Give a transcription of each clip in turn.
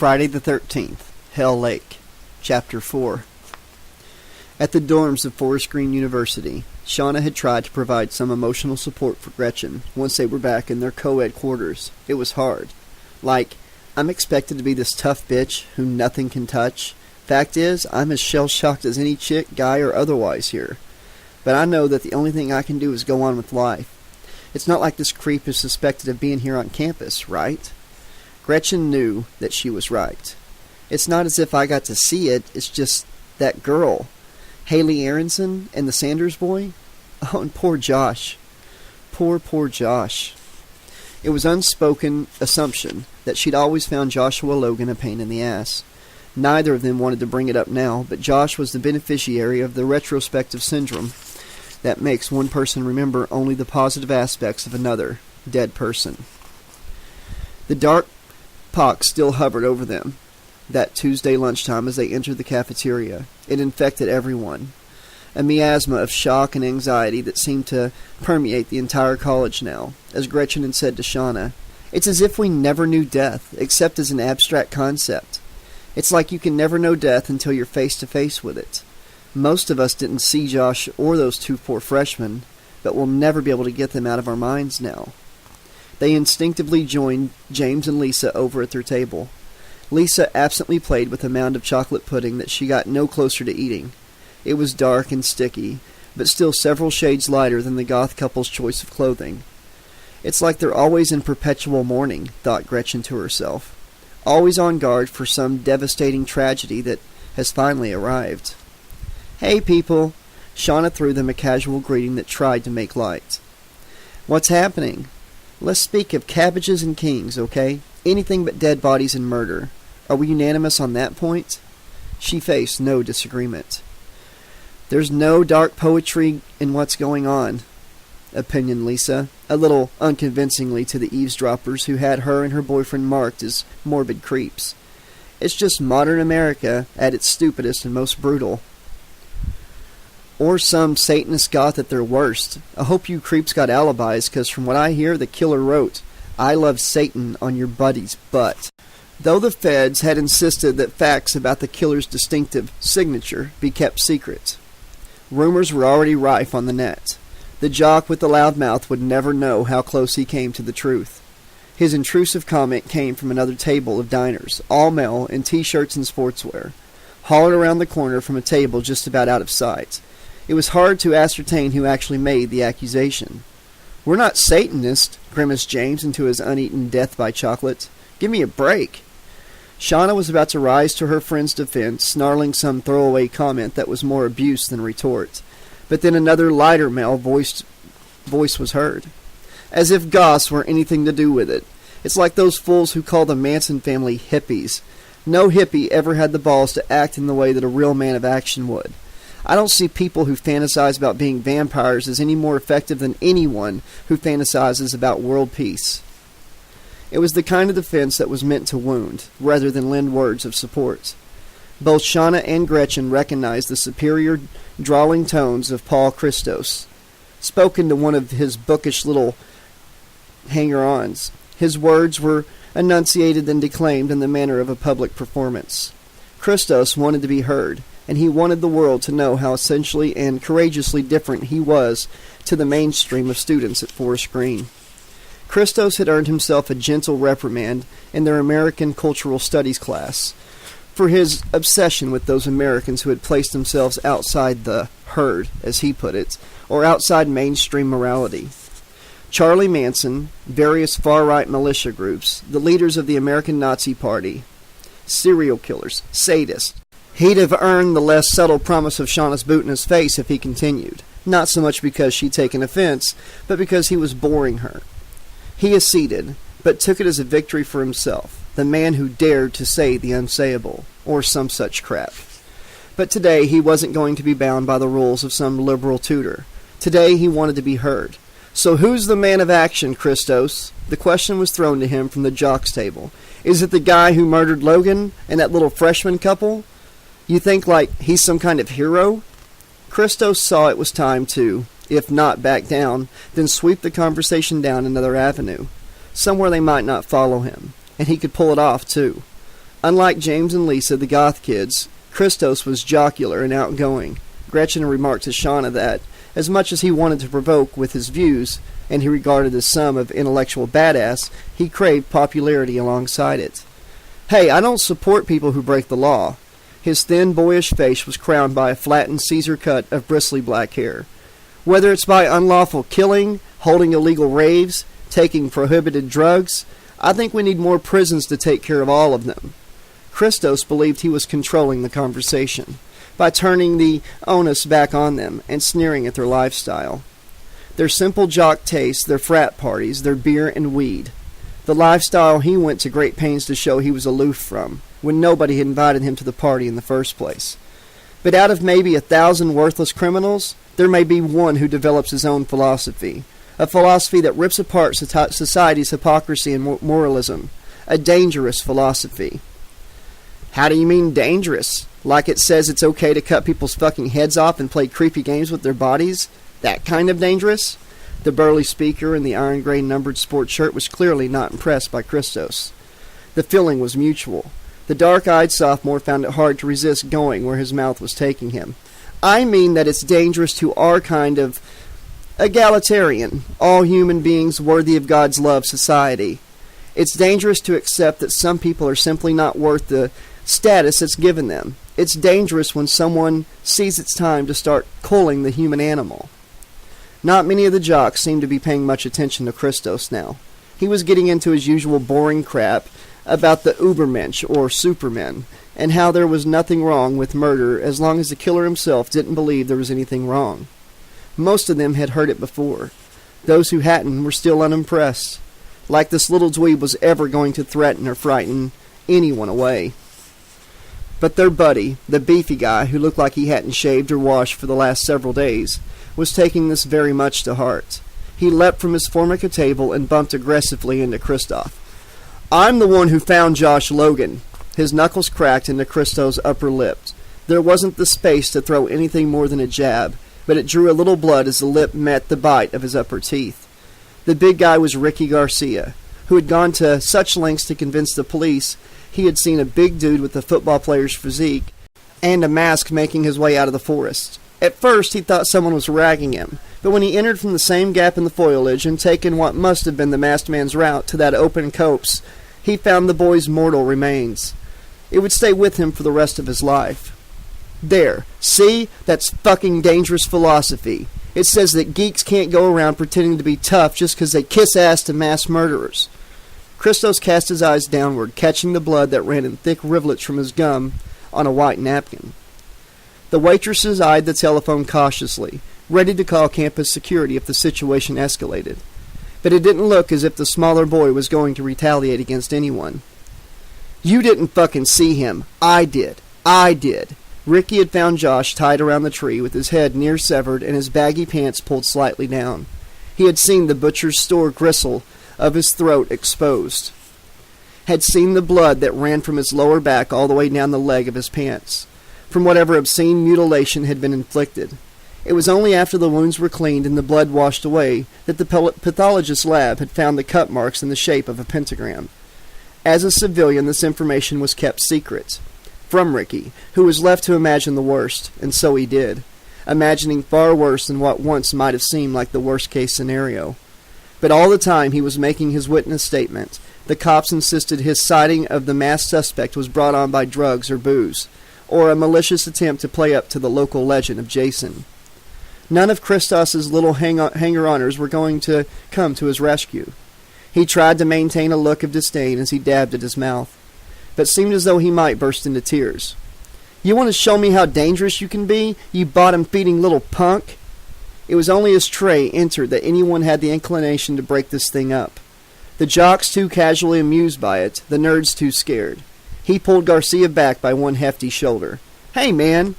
Friday the 13th, Hell Lake, Chapter 4. At the dorms of Forest Green University, Shauna had tried to provide some emotional support for Gretchen once they were back in their co-ed quarters. It was hard. Like, I'm expected to be this tough bitch who nothing can touch. Fact is, I'm as shell-shocked as any chick, guy, or otherwise here. But I know that the only thing I can do is go on with life. It's not like this creep is suspected of being here on campus, right? Gretchen knew that she was right. It's not as if I got to see it, it's just that girl, Haley Aronson, and the Sanders boy. Oh, and poor Josh. Poor Josh. It was unspoken assumption that she'd always found Joshua Logan a pain in the ass. Neither of them wanted to bring it up now, but Josh was the beneficiary of the retrospective syndrome that makes one person remember only the positive aspects of another dead person. The dark pox still hovered over them that Tuesday lunchtime as they entered the cafeteria. It infected everyone. A miasma of shock and anxiety that seemed to permeate the entire college now. As Gretchen had said to Shauna, it's as if we never knew death, except as an abstract concept. It's like you can never know death until you're face to face with it. Most of us didn't see Josh or those two poor freshmen, but we'll never be able to get them out of our minds now. They instinctively joined James and Lisa over at their table. Lisa absently played with a mound of chocolate pudding that she got no closer to eating. It was dark and sticky, but still several shades lighter than the goth couple's choice of clothing. It's like they're always in perpetual mourning, thought Gretchen to herself. Always on guard for some devastating tragedy that has finally arrived. Hey, people! Shauna threw them a casual greeting that tried to make light. What's happening? Let's speak of cabbages and kings, okay? Anything but dead bodies and murder. Are we unanimous on that point? She faced no disagreement. There's no dark poetry in what's going on, opinioned Lisa, a little unconvincingly to the eavesdroppers who had her and her boyfriend marked as morbid creeps. It's just modern America at its stupidest and most brutal. Or some Satanist goth at their worst. I hope you creeps got alibis, 'cause from what I hear, the killer wrote, I love Satan on your buddy's butt. Though the feds had insisted that facts about the killer's distinctive signature be kept secret. Rumors were already rife on the net. The jock with the loud mouth would never know how close he came to the truth. His intrusive comment came from another table of diners, all male, in t-shirts and sportswear, hollered around the corner from a table just about out of sight. It was hard to ascertain who actually made the accusation. We're not Satanists, grimaced James into his uneaten death by chocolate. Give me a break. Shauna was about to rise to her friend's defense, snarling some throwaway comment that was more abuse than retort. But then another lighter male voice was heard. As if goths were anything to do with it. It's like those fools who call the Manson family hippies. No hippie ever had the balls to act in the way that a real man of action would. I don't see people who fantasize about being vampires as any more effective than anyone who fantasizes about world peace. It was the kind of defense that was meant to wound, rather than lend words of support. Both Shauna and Gretchen recognized the superior, drawling tones of Paul Christos, spoken to one of his bookish little hanger-ons. His words were enunciated and declaimed in the manner of a public performance. Christos wanted to be heard, and he wanted the world to know how essentially and courageously different he was to the mainstream of students at Forest Green. Christos had earned himself a gentle reprimand in their American Cultural Studies class for his obsession with those Americans who had placed themselves outside the herd, as he put it, or outside mainstream morality. Charlie Manson, various far-right militia groups, the leaders of the American Nazi Party, serial killers, sadists. He'd have earned the less subtle promise of Shauna's boot in his face if he continued, not so much because she'd taken offense, but because he was boring her. He acceded, but took it as a victory for himself, the man who dared to say the unsayable, or some such crap. But today he wasn't going to be bound by the rules of some liberal tutor. Today he wanted to be heard. So who's the man of action, Christos? The question was thrown to him from the jock's table. Is it the guy who murdered Logan and that little freshman couple? You think like he's some kind of hero? Christos saw it was time to, if not back down, then sweep the conversation down another avenue, somewhere they might not follow him, and he could pull it off too. Unlike James and Lisa, the goth kids, Christos was jocular and outgoing. Gretchen remarked to Shauna that, as much as he wanted to provoke with his views, and he regarded as some of intellectual badass, he craved popularity alongside it. Hey, I don't support people who break the law. His thin, boyish face was crowned by a flattened Caesar cut of bristly black hair. Whether it's by unlawful killing, holding illegal raves, taking prohibited drugs, I think we need more prisons to take care of all of them. Christos believed he was controlling the conversation by turning the onus back on them and sneering at their lifestyle. Their simple jock tastes, their frat parties, their beer and weed. The lifestyle he went to great pains to show he was aloof from, when nobody had invited him to the party in the first place. But out of maybe 1,000 worthless criminals, there may be one who develops his own philosophy. A philosophy that rips apart society's hypocrisy and moralism. A dangerous philosophy. How do you mean dangerous? Like it says it's okay to cut people's fucking heads off and play creepy games with their bodies? That kind of dangerous? The burly speaker in the iron gray numbered sports shirt was clearly not impressed by Christos. The feeling was mutual. The dark-eyed sophomore found it hard to resist going where his mouth was taking him. I mean that it's dangerous to our kind of egalitarian, all human beings worthy of God's love society. It's dangerous to accept that some people are simply not worth the status that's given them. It's dangerous when someone sees it's time to start culling the human animal. Not many of the jocks seemed to be paying much attention to Christos now. He was getting into his usual boring crap about the Ubermensch, or Supermen, and how there was nothing wrong with murder as long as the killer himself didn't believe there was anything wrong. Most of them had heard it before. Those who hadn't were still unimpressed, like this little dweeb was ever going to threaten or frighten anyone away. But their buddy, the beefy guy who looked like he hadn't shaved or washed for the last several days, was taking this very much to heart. He leapt from his formica table and bumped aggressively into Christoph. I'm the one who found Josh Logan. His knuckles cracked into Christo's upper lip. There wasn't the space to throw anything more than a jab, but it drew a little blood as the lip met the bite of his upper teeth. The big guy was Ricky Garcia, who had gone to such lengths to convince the police he had seen a big dude with a football player's physique and a mask making his way out of the forest. At first he thought someone was ragging him, but when he entered from the same gap in the foliage and taken what must have been the masked man's route to that open copse, he found the boy's mortal remains. It would stay with him for the rest of his life. There, see? That's fucking dangerous philosophy. It says that geeks can't go around pretending to be tough just because they kiss ass to mass murderers. Christos cast his eyes downward, catching the blood that ran in thick rivulets from his gum on a white napkin. The waitresses eyed the telephone cautiously, ready to call campus security if the situation escalated. But it didn't look as if the smaller boy was going to retaliate against anyone. You didn't fucking see him. I did. Ricky had found Josh tied around the tree with his head near severed and his baggy pants pulled slightly down. He had seen the butcher's store gristle of his throat exposed. Had seen the blood that ran from his lower back all the way down the leg of his pants, from whatever obscene mutilation had been inflicted. It was only after the wounds were cleaned and the blood washed away that the pathologist's lab had found the cut marks in the shape of a pentagram. As a civilian, this information was kept secret from Ricky, who was left to imagine the worst, and so he did, imagining far worse than what once might have seemed like the worst-case scenario. But all the time he was making his witness statement, the cops insisted his sighting of the masked suspect was brought on by drugs or booze, or a malicious attempt to play up to the local legend of Jason. None of Christos's little hanger-oners were going to come to his rescue. He tried to maintain a look of disdain as he dabbed at his mouth, but seemed as though he might burst into tears. You want to show me how dangerous you can be, you bottom-feeding little punk? It was only as Trey entered that anyone had the inclination to break this thing up. The jocks too casually amused by it, the nerds too scared. He pulled Garcia back by one hefty shoulder. Hey, man,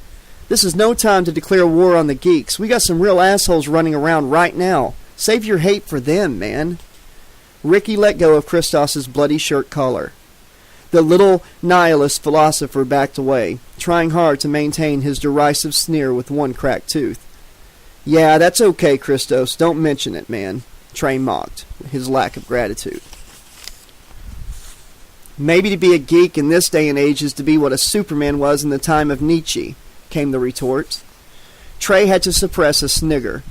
this is no time to declare war on the geeks. We got some real assholes running around right now. Save your hate for them, man. Ricky let go of Christos's bloody shirt collar. The little nihilist philosopher backed away, trying hard to maintain his derisive sneer with one cracked tooth. Yeah, that's okay, Christos. Don't mention it, man. Trey mocked, his lack of gratitude. Maybe to be a geek in this day and age is to be what a Superman was in the time of Nietzsche, came the retort. Trey had to suppress a snigger.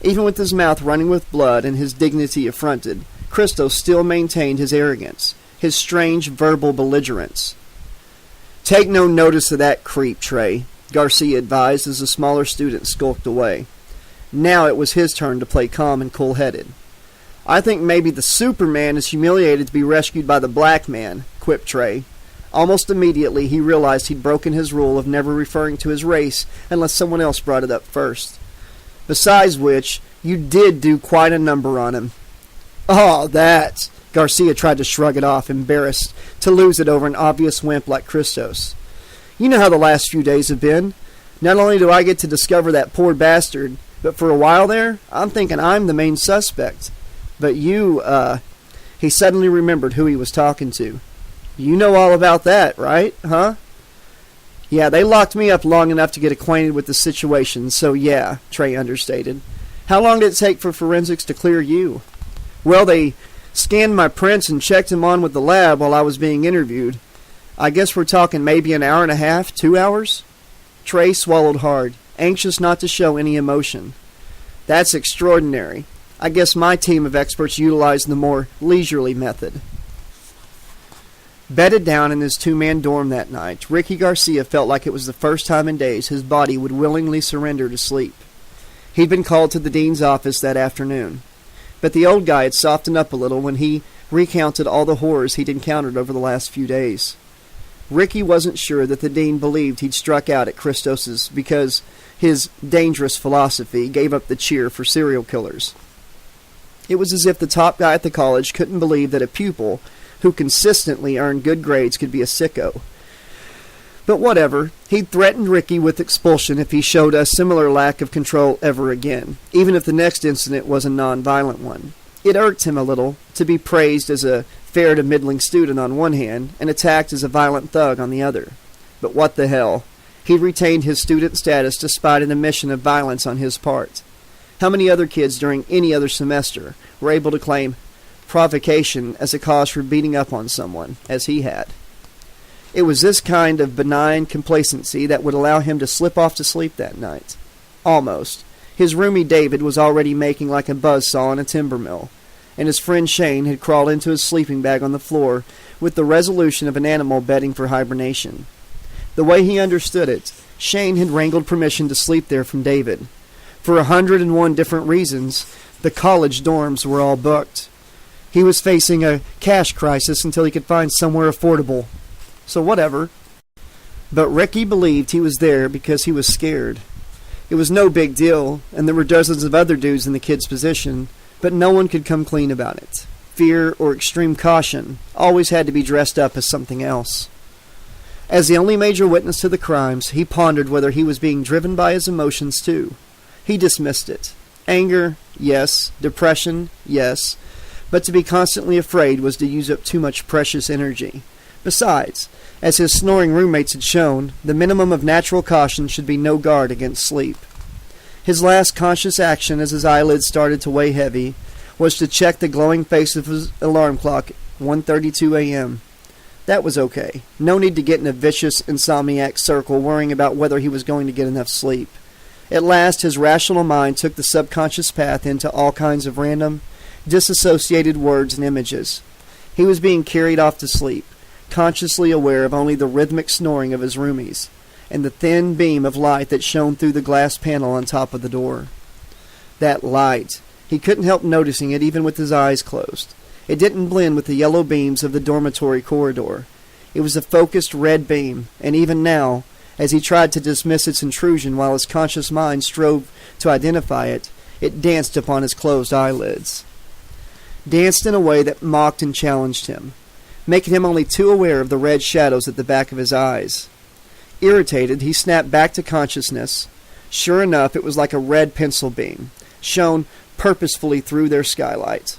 Even with his mouth running with blood and his dignity affronted, Christos still maintained his arrogance, his strange verbal belligerence. "Take no notice of that creep, Trey," Garcia advised as the smaller student skulked away. Now it was his turn to play calm and cool-headed. "I think maybe the Superman is humiliated to be rescued by the black man," quipped Trey. Almost immediately he realized he'd broken his rule of never referring to his race unless someone else brought it up first. "Besides which, you did do quite a number on him." "Oh, that!" Garcia tried to shrug it off, embarrassed to lose it over an obvious wimp like Christos. "You know how the last few days have been. Not only do I get to discover that poor bastard, but for a while there, I'm thinking I'm the main suspect. But you, He suddenly remembered who he was talking to. "You know all about that, right? Huh?" "Yeah, they locked me up long enough to get acquainted with the situation, so yeah," Trey understated. "How long did it take for forensics to clear you?" "Well, they scanned my prints and checked them on with the lab while I was being interviewed. I guess we're talking maybe an hour and a half, 2 hours?" Trey swallowed hard, anxious not to show any emotion. "That's extraordinary. I guess my team of experts utilized the more leisurely method." Bedded down in his two-man dorm that night, Ricky Garcia felt like it was the first time in days his body would willingly surrender to sleep. He'd been called to the dean's office that afternoon, but the old guy had softened up a little when he recounted all the horrors he'd encountered over the last few days. Ricky wasn't sure that the dean believed he'd struck out at Christos's because his dangerous philosophy gave up the cheer for serial killers. It was as if the top guy at the college couldn't believe that a pupil who consistently earned good grades could be a sicko. But whatever, he'd threatened Ricky with expulsion if he showed a similar lack of control ever again, even if the next incident was a non-violent one. It irked him a little to be praised as a fair to middling student on one hand and attacked as a violent thug on the other. But what the hell? He'd retained his student status despite an admission of violence on his part. How many other kids during any other semester were able to claim provocation as a cause for beating up on someone, as he had? It was this kind of benign complacency that would allow him to slip off to sleep that night. Almost. His roomie David was already making like a buzzsaw in a timber mill, and his friend Shane had crawled into his sleeping bag on the floor with the resolution of an animal bedding for hibernation. The way he understood it, Shane had wrangled permission to sleep there from David. For 101 different reasons, the college dorms were all booked. He was facing a cash crisis until he could find somewhere affordable. So whatever. But Ricky believed he was there because he was scared. It was no big deal, and there were dozens of other dudes in the kid's position, but no one could come clean about it. Fear or extreme caution always had to be dressed up as something else. As the only major witness to the crimes, he pondered whether he was being driven by his emotions too. He dismissed it. Anger, yes. Depression, yes. But to be constantly afraid was to use up too much precious energy. Besides, as his snoring roommates had shown, the minimum of natural caution should be no guard against sleep. His last conscious action as his eyelids started to weigh heavy was to check the glowing face of his alarm clock at 1:32 a.m. That was okay. No need to get in a vicious insomniac circle worrying about whether he was going to get enough sleep. At last, his rational mind took the subconscious path into all kinds of random, disassociated words and images. He was being carried off to sleep, consciously aware of only the rhythmic snoring of his roomies, and the thin beam of light that shone through the glass panel on top of the door. That light. He couldn't help noticing it even with his eyes closed. It didn't blend with the yellow beams of the dormitory corridor. It was a focused red beam, and even now, as he tried to dismiss its intrusion while his conscious mind strove to identify it, it danced upon his closed eyelids. Danced in a way that mocked and challenged him, making him only too aware of the red shadows at the back of his eyes. Irritated, he snapped back to consciousness. Sure enough, it was like a red pencil beam, shone purposefully through their skylight.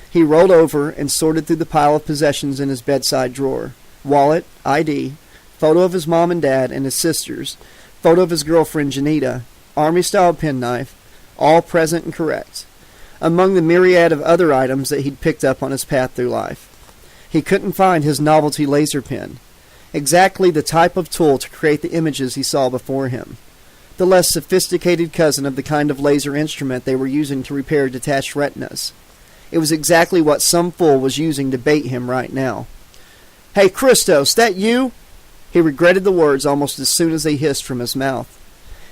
He rolled over and sorted through the pile of possessions in his bedside drawer. Wallet, ID, photo of his mom and dad and his sisters, photo of his girlfriend Janita, army-style penknife, all present and correct, among the myriad of other items that he'd picked up on his path through life. He couldn't find his novelty laser pen, exactly the type of tool to create the images he saw before him. The less sophisticated cousin of the kind of laser instrument they were using to repair detached retinas. It was exactly what some fool was using to bait him right now. "Hey, Christos, that you?" He regretted the words almost as soon as they hissed from his mouth.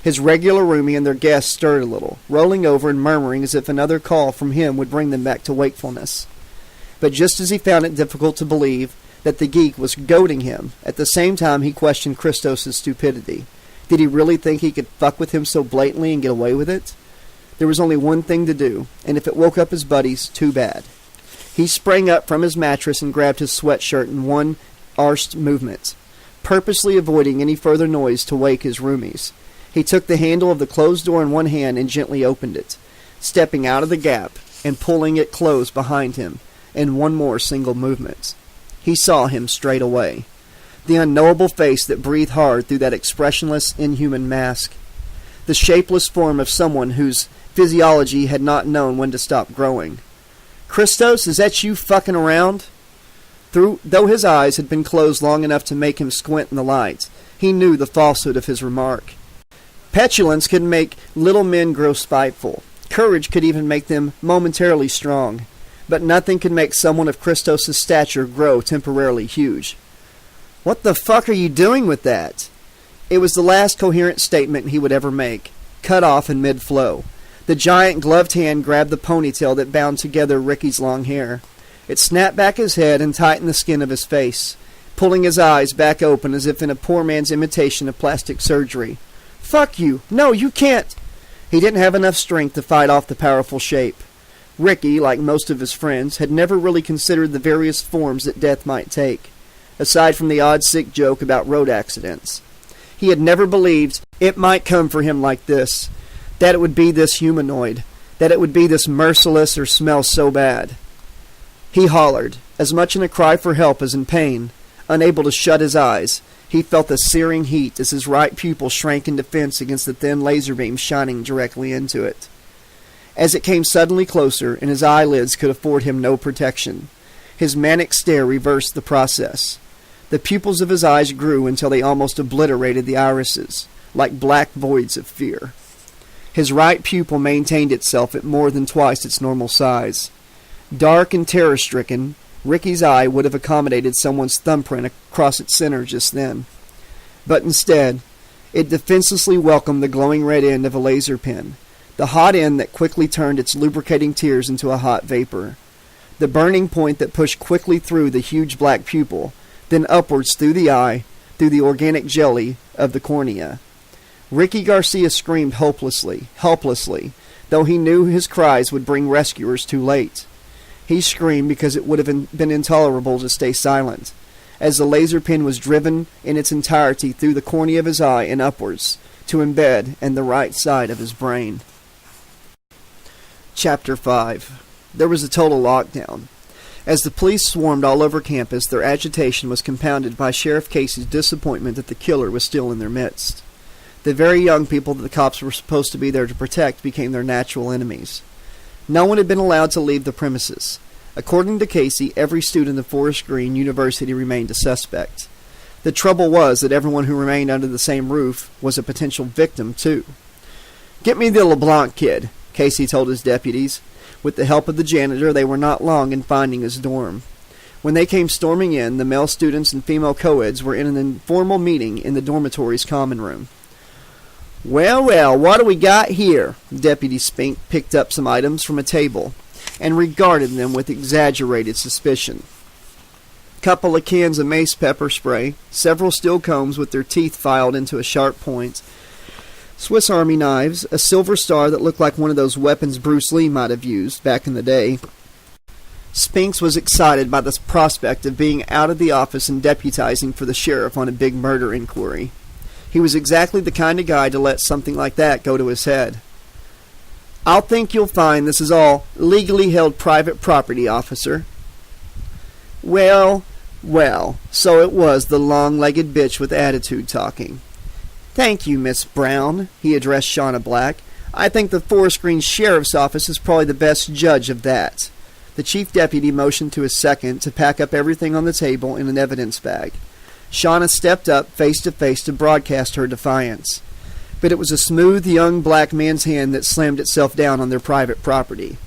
His regular roomie and their guests stirred a little, rolling over and murmuring as if another call from him would bring them back to wakefulness. But just as he found it difficult to believe that the geek was goading him, at the same time he questioned Christos' stupidity. Did he really think he could fuck with him so blatantly and get away with it? There was only one thing to do, and if it woke up his buddies, too bad. He sprang up from his mattress and grabbed his sweatshirt in one arsed movement, purposely avoiding any further noise to wake his roomies. He took the handle of the closed door in one hand and gently opened it, stepping out of the gap and pulling it closed behind him in one more single movement. He saw him straight away. The unknowable face that breathed hard through that expressionless, inhuman mask. The shapeless form of someone whose physiology had not known when to stop growing. "Christos, is that you fucking around?" Though his eyes had been closed long enough to make him squint in the light, he knew the falsehood of his remark. Petulance could make little men grow spiteful. Courage could even make them momentarily strong. But nothing could make someone of Christos' stature grow temporarily huge. "What the fuck are you doing with that?" It was the last coherent statement he would ever make, cut off in mid-flow. The giant gloved hand grabbed the ponytail that bound together Ricky's long hair. It snapped back his head and tightened the skin of his face, pulling his eyes back open as if in a poor man's imitation of plastic surgery. "Fuck you! No, you can't!" He didn't have enough strength to fight off the powerful shape. Ricky, like most of his friends, had never really considered the various forms that death might take, aside from the odd sick joke about road accidents. He had never believed it might come for him like this, that it would be this humanoid, that it would be this merciless or smell so bad. He hollered, as much in a cry for help as in pain. Unable to shut his eyes, he felt the searing heat as his right pupil shrank in defense against the thin laser beam shining directly into it. As it came suddenly closer, and his eyelids could afford him no protection, his manic stare reversed the process. The pupils of his eyes grew until they almost obliterated the irises, like black voids of fear. His right pupil maintained itself at more than twice its normal size. Dark and terror-stricken, Ricky's eye would have accommodated someone's thumbprint across its center just then. But instead, it defenselessly welcomed the glowing red end of a laser pen, the hot end that quickly turned its lubricating tears into a hot vapor, the burning point that pushed quickly through the huge black pupil, then upwards through the eye, through the organic jelly of the cornea. Ricky Garcia screamed helplessly, though he knew his cries would bring rescuers too late. He screamed because it would have been intolerable to stay silent, as the laser pin was driven in its entirety through the cornea of his eye and upwards, to embed in the right side of his brain. Chapter 5. There was a total lockdown. As the police swarmed all over campus, their agitation was compounded by Sheriff Casey's disappointment that the killer was still in their midst. The very young people that the cops were supposed to be there to protect became their natural enemies. No one had been allowed to leave the premises. According to Casey, every student of Forest Green University remained a suspect. The trouble was that everyone who remained under the same roof was a potential victim, too. "Get me the LeBlanc kid," Casey told his deputies. With the help of the janitor, they were not long in finding his dorm. When they came storming in, the male students and female co-eds were in an informal meeting in the dormitory's common room. Well, what do we got here?" Deputy Spink picked up some items from a table and regarded them with exaggerated suspicion. Couple of cans of mace pepper spray, several steel combs with their teeth filed into a sharp point, Swiss Army knives, a silver star that looked like one of those weapons Bruce Lee might have used back in the day. Spinks was excited by the prospect of being out of the office and deputizing for the sheriff on a big murder inquiry. He was exactly the kind of guy to let something like that go to his head. "I'll think you'll find this is all legally held private property, officer." Well, so it was the long-legged bitch with attitude talking. "Thank you, Miss Brown," he addressed Shauna Black. "I think the Forest Green Sheriff's Office is probably the best judge of that." The chief deputy motioned to his second to pack up everything on the table in an evidence bag. Shauna stepped up face to face to broadcast her defiance. But it was a smooth young black man's hand that slammed itself down on their private property.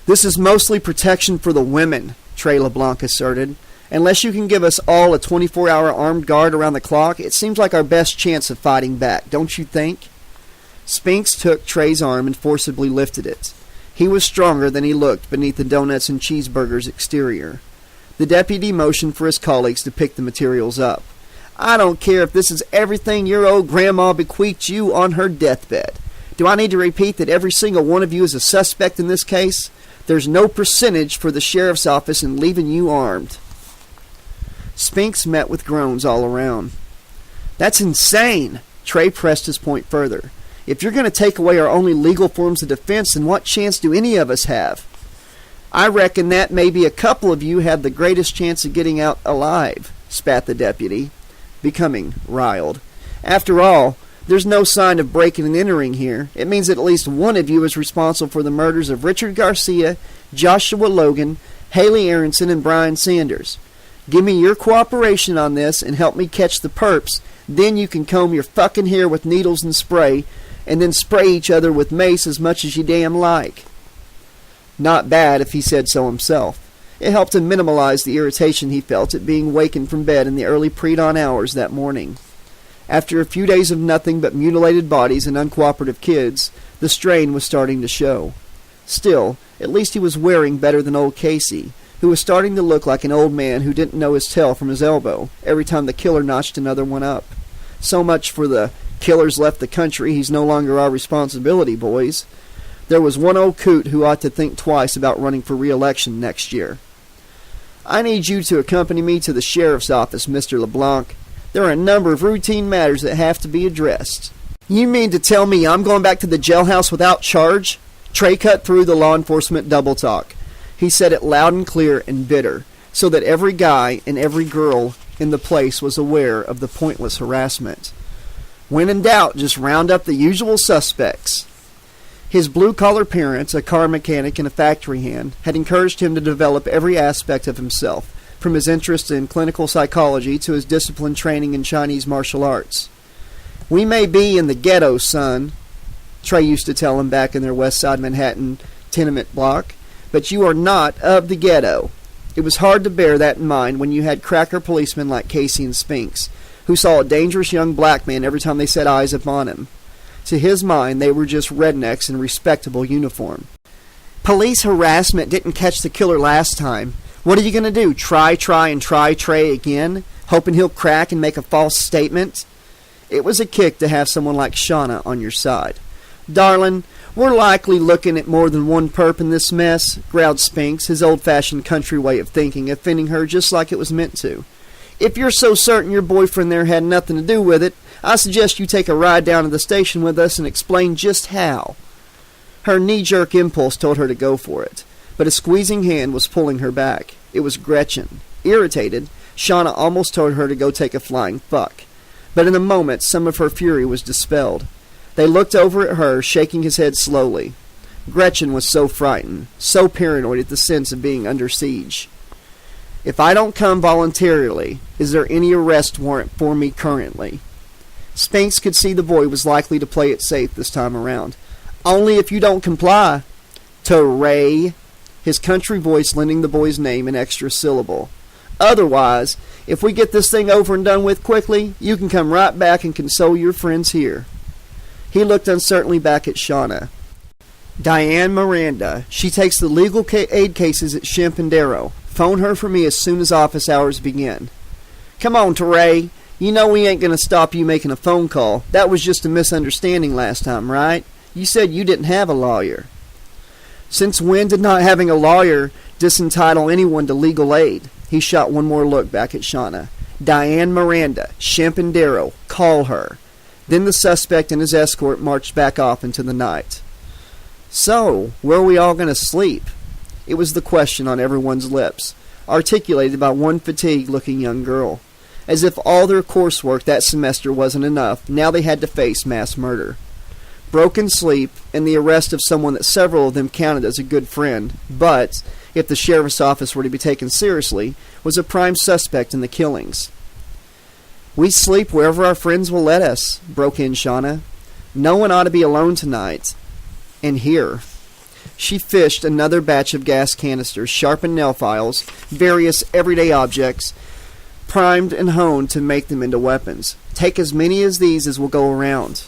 "This is mostly protection for the women," Trey LeBlanc asserted. "Unless you can give us all a 24-hour armed guard around the clock, it seems like our best chance of fighting back, don't you think?" Spinks took Trey's arm and forcibly lifted it. He was stronger than he looked beneath the donuts and cheeseburgers exterior. The deputy motioned for his colleagues to pick the materials up. "I don't care if this is everything your old grandma bequeathed you on her deathbed. Do I need to repeat that every single one of you is a suspect in this case? There's no percentage for the sheriff's office in leaving you armed." Spinks met with groans all around. "That's insane!" Trey pressed his point further. "If you're going to take away our only legal forms of defense, then what chance do any of us have?" "I reckon that maybe a couple of you have the greatest chance of getting out alive," spat the deputy, becoming riled. "After all, there's no sign of breaking and entering here. It means that at least one of you is responsible for the murders of Richard Garcia, Joshua Logan, Haley Aronson, and Brian Sanders. Give me your cooperation on this and help me catch the perps. Then you can comb your fucking hair with needles and spray, and then spray each other with mace as much as you damn like." Not bad if he said so himself. It helped him minimize the irritation he felt at being wakened from bed in the early pre-dawn hours that morning. After a few days of nothing but mutilated bodies and uncooperative kids, the strain was starting to show. Still, at least he was wearing better than old Casey, who was starting to look like an old man who didn't know his tail from his elbow every time the killer notched another one up. So much for the "killer's left the country, he's no longer our responsibility, boys." There was one old coot who ought to think twice about running for re-election next year. "I need you to accompany me to the sheriff's office, Mr. LeBlanc. There are a number of routine matters that have to be addressed." "You mean to tell me I'm going back to the jailhouse without charge?" Trey cut through the law enforcement double talk. He said it loud and clear and bitter, so that every guy and every girl in the place was aware of the pointless harassment. "When in doubt, just round up the usual suspects." His blue-collar parents, a car mechanic and a factory hand, had encouraged him to develop every aspect of himself, from his interest in clinical psychology to his disciplined training in Chinese martial arts. "We may be in the ghetto, son," Trey used to tell him back in their West Side Manhattan tenement block, "but you are not of the ghetto." It was hard to bear that in mind when you had cracker policemen like Casey and Spinks, who saw a dangerous young black man every time they set eyes upon him. To his mind, they were just rednecks in respectable uniform. "Police harassment didn't catch the killer last time. What are you going to do, try Trey again, hoping he'll crack and make a false statement?" It was a kick to have someone like Shauna on your side. "Darlin', we're likely looking at more than one perp in this mess," growled Spinks, his old-fashioned country way of thinking offending her just like it was meant to. "If you're so certain your boyfriend there had nothing to do with it, I suggest you take a ride down to the station with us and explain just how." Her knee-jerk impulse told her to go for it, but a squeezing hand was pulling her back. It was Gretchen. Irritated, Shauna almost told her to go take a flying fuck. But in a moment, some of her fury was dispelled. They looked over at her, shaking his head slowly. Gretchen was so frightened, so paranoid at the sense of being under siege. "If I don't come voluntarily, is there any arrest warrant for me currently?" Spinks could see the boy was likely to play it safe this time around. "Only if you don't comply." "To Ray," his country voice lending the boy's name an extra syllable. "Otherwise, if we get this thing over and done with quickly, you can come right back and console your friends here." He looked uncertainly back at Shauna. "Diane Miranda. She takes the legal aid cases at Chimpendero. Phone her for me as soon as office hours begin." "Come on, Teray. You know we ain't going to stop you making a phone call. That was just a misunderstanding last time, right? You said you didn't have a lawyer." Since when did not having a lawyer disentitle anyone to legal aid? He shot one more look back at Shauna. "Diane Miranda, Chimpendero. Call her." Then the suspect and his escort marched back off into the night. "So, where are we all going to sleep?" It was the question on everyone's lips, articulated by one fatigued-looking young girl. As if all their coursework that semester wasn't enough, now they had to face mass murder. Broken sleep and the arrest of someone that several of them counted as a good friend, but if the sheriff's office were to be taken seriously, was a prime suspect in the killings. "We sleep wherever our friends will let us," broke in Shauna. "No one ought to be alone tonight. And here." She fished another batch of gas canisters, sharpened nail files, various everyday objects, primed and honed to make them into weapons. "Take as many as these as will go around."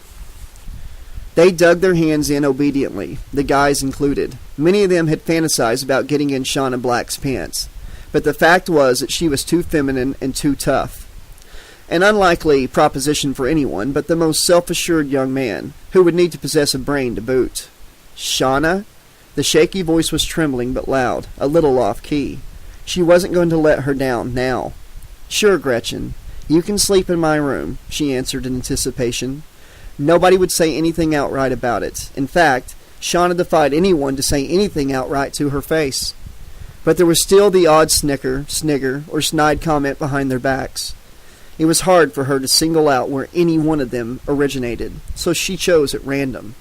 They dug their hands in obediently, the guys included. Many of them had fantasized about getting in Shauna Black's pants, but the fact was that she was too feminine and too tough. An unlikely proposition for anyone but the most self-assured young man, who would need to possess a brain to boot. "Shauna?" The shaky voice was trembling but loud, a little off-key. She wasn't going to let her down now. "Sure, Gretchen. You can sleep in my room," she answered in anticipation. Nobody would say anything outright about it. In fact, Shauna defied anyone to say anything outright to her face. But there was still the odd snigger, or snide comment behind their backs. It was hard for her to single out where any one of them originated, so she chose at random.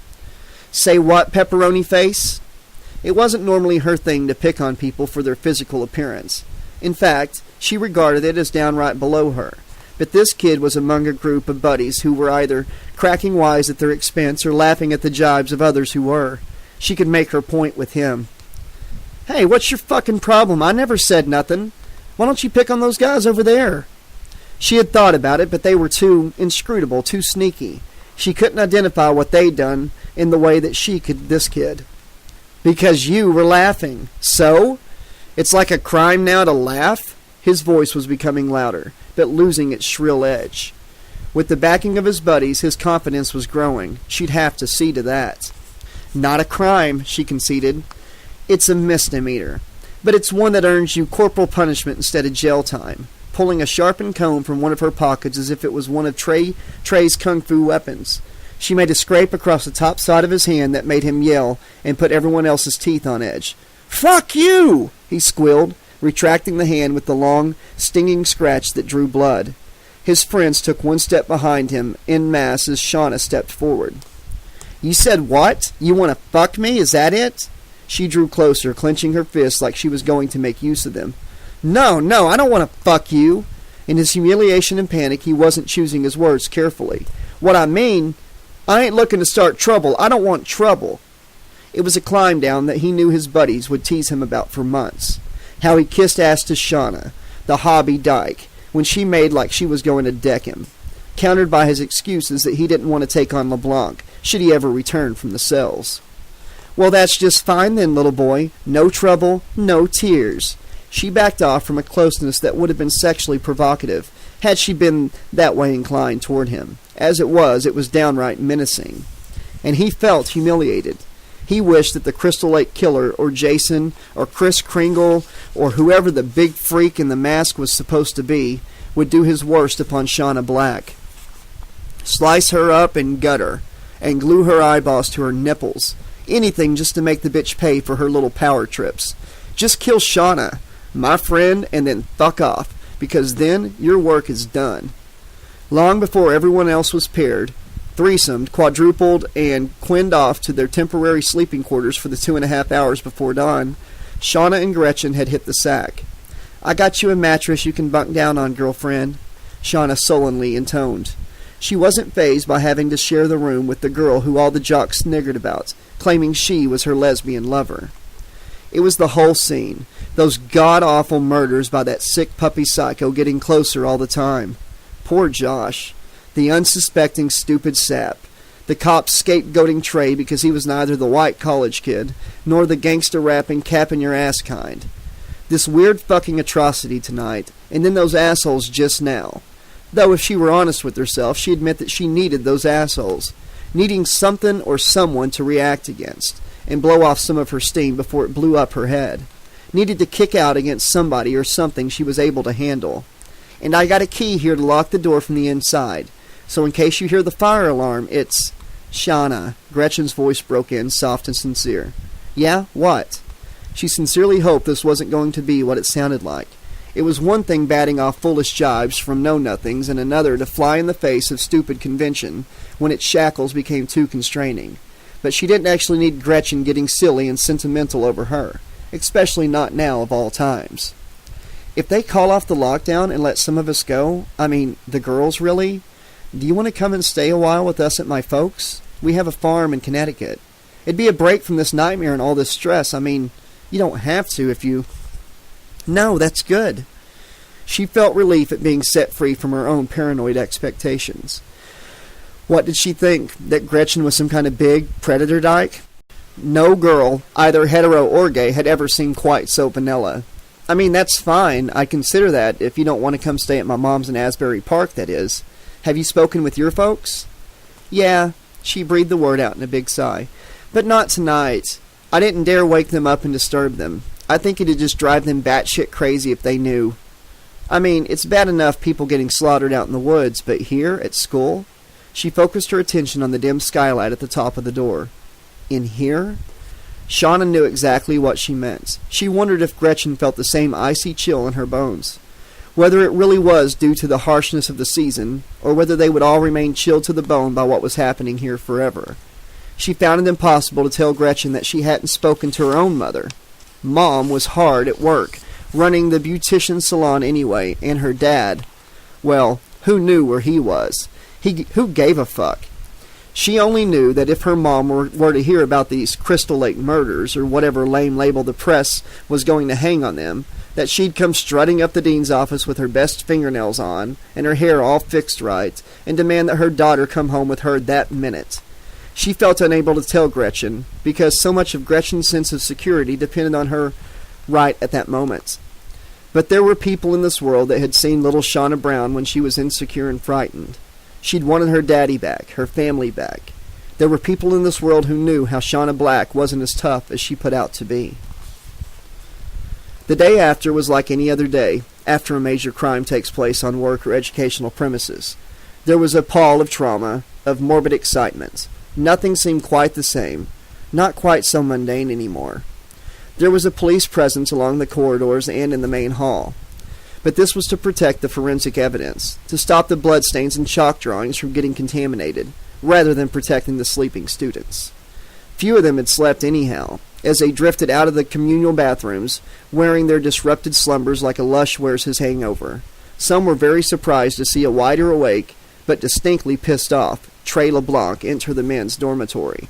"Say what, pepperoni face?" It wasn't normally her thing to pick on people for their physical appearance. In fact, she regarded it as downright below her. But this kid was among a group of buddies who were either cracking wise at their expense or laughing at the jibes of others who were. She could make her point with him. "Hey, what's your fucking problem? I never said nothing. Why don't you pick on those guys over there?" She had thought about it, but they were too inscrutable, too sneaky. She couldn't identify what they'd done in the way that she could this kid. "Because you were laughing." "So? It's like a crime now to laugh?" His voice was becoming louder, but losing its shrill edge. With the backing of his buddies, his confidence was growing. She'd have to see to that. "Not a crime," she conceded. "It's a misdemeanor. But it's one that earns you corporal punishment instead of jail time." Pulling a sharpened comb from one of her pockets as if it was one of Trey's kung fu weapons, she made a scrape across the top side of his hand that made him yell and put everyone else's teeth on edge. "Fuck you!" he squealed, retracting the hand with the long, stinging scratch that drew blood. His friends took one step behind him en masse as Shauna stepped forward. "You said what? You want to fuck me? Is that it?" She drew closer, clenching her fists like she was going to make use of them. No, I don't want to fuck you." In his humiliation and panic, he wasn't choosing his words carefully. "What I mean, I ain't looking to start trouble. I don't want trouble." It was a climb down that he knew his buddies would tease him about for months. How he kissed ass to Shauna, the hobby dyke, when she made like she was going to deck him, countered by his excuses that he didn't want to take on LeBlanc, should he ever return from the cells. "Well, that's just fine then, little boy. No trouble, no tears." She backed off from a closeness that would have been sexually provocative, had she been that way inclined toward him. As it was downright menacing. And he felt humiliated. He wished that the Crystal Lake Killer, or Jason, or Kris Kringle, or whoever the big freak in the mask was supposed to be, would do his worst upon Shauna Black. Slice her up and gut her, and glue her eyeballs to her nipples. Anything just to make the bitch pay for her little power trips. Just kill Shauna, my friend, and then fuck off, because then your work is done. Long before everyone else was paired, threesomed, quadrupled, and quinned off to their temporary sleeping quarters for the 2.5 hours before dawn, Shauna and Gretchen had hit the sack. "I got you a mattress you can bunk down on, girlfriend," Shauna sullenly intoned. She wasn't fazed by having to share the room with the girl who all the jocks sniggered about, claiming she was her lesbian lover. It was the whole scene, those god-awful murders by that sick puppy psycho getting closer all the time. Poor Josh, the unsuspecting stupid sap, the cops scapegoating Trey because he was neither the white college kid, nor the gangster-rapping cap-in-your-ass kind. This weird fucking atrocity tonight, and then those assholes just now. Though if she were honest with herself, she'd admit that she needed those assholes, needing something or someone to react against, and blow off some of her steam before it blew up her head. Needed to kick out against somebody or something she was able to handle. "And I got a key here to lock the door from the inside, so in case you hear the fire alarm, it's—" "Shauna," Gretchen's voice broke in, soft and sincere. "Yeah, what?" She sincerely hoped this wasn't going to be what it sounded like. It was one thing batting off foolish jibes from know-nothings, and another to fly in the face of stupid convention when its shackles became too constraining. But she didn't actually need Gretchen getting silly and sentimental over her. especially not now of all times. If they call off the lockdown and let some of us go, I mean, the girls really, do you want to come and stay a while with us at my folks'? We have a farm in Connecticut. It'd be a break from this nightmare and all this stress. I mean, you don't have to if you... No, that's good. She felt relief at being set free from her own paranoid expectations. What did she think? That Gretchen was some kind of big predator dyke? No girl, either hetero or gay, had ever seemed quite so vanilla. I mean, that's fine. I consider that, if you don't want to come stay at my mom's in Asbury Park, that is. Have you spoken with your folks? Yeah, she breathed the word out in a big sigh. But not tonight. I didn't dare wake them up and disturb them. I think it'd just drive them batshit crazy if they knew. I mean, it's bad enough people getting slaughtered out in the woods, but here, at school? She focused her attention on the dim skylight at the top of the door. In here? Shauna knew exactly what she meant. She wondered if Gretchen felt the same icy chill in her bones. Whether it really was due to the harshness of the season, or whether they would all remain chilled to the bone by what was happening here forever. She found it impossible to tell Gretchen that she hadn't spoken to her own mother. Mom was hard at work, running the beautician salon anyway, and her dad, well, who knew where he was? Who gave a fuck? She only knew that if her mom were to hear about these Crystal Lake murders, or whatever lame label the press was going to hang on them, that she'd come strutting up the dean's office with her best fingernails on, and her hair all fixed right, and demand that her daughter come home with her that minute. She felt unable to tell Gretchen, because so much of Gretchen's sense of security depended on her right at that moment. But there were people in this world that had seen little Shauna Brown when she was insecure and frightened. She'd wanted her daddy back, her family back. There were people in this world who knew how Shauna Black wasn't as tough as she put out to be. The day after was like any other day, after a major crime takes place on work or educational premises. There was a pall of trauma, of morbid excitement. Nothing seemed quite the same, not quite so mundane anymore. There was a police presence along the corridors and in the main hall. But this was to protect the forensic evidence, to stop the bloodstains and chalk drawings from getting contaminated, rather than protecting the sleeping students. Few of them had slept anyhow, as they drifted out of the communal bathrooms, wearing their disrupted slumbers like a lush wears his hangover. Some were very surprised to see a wider awake, but distinctly pissed off, Trey LeBlanc enter the men's dormitory.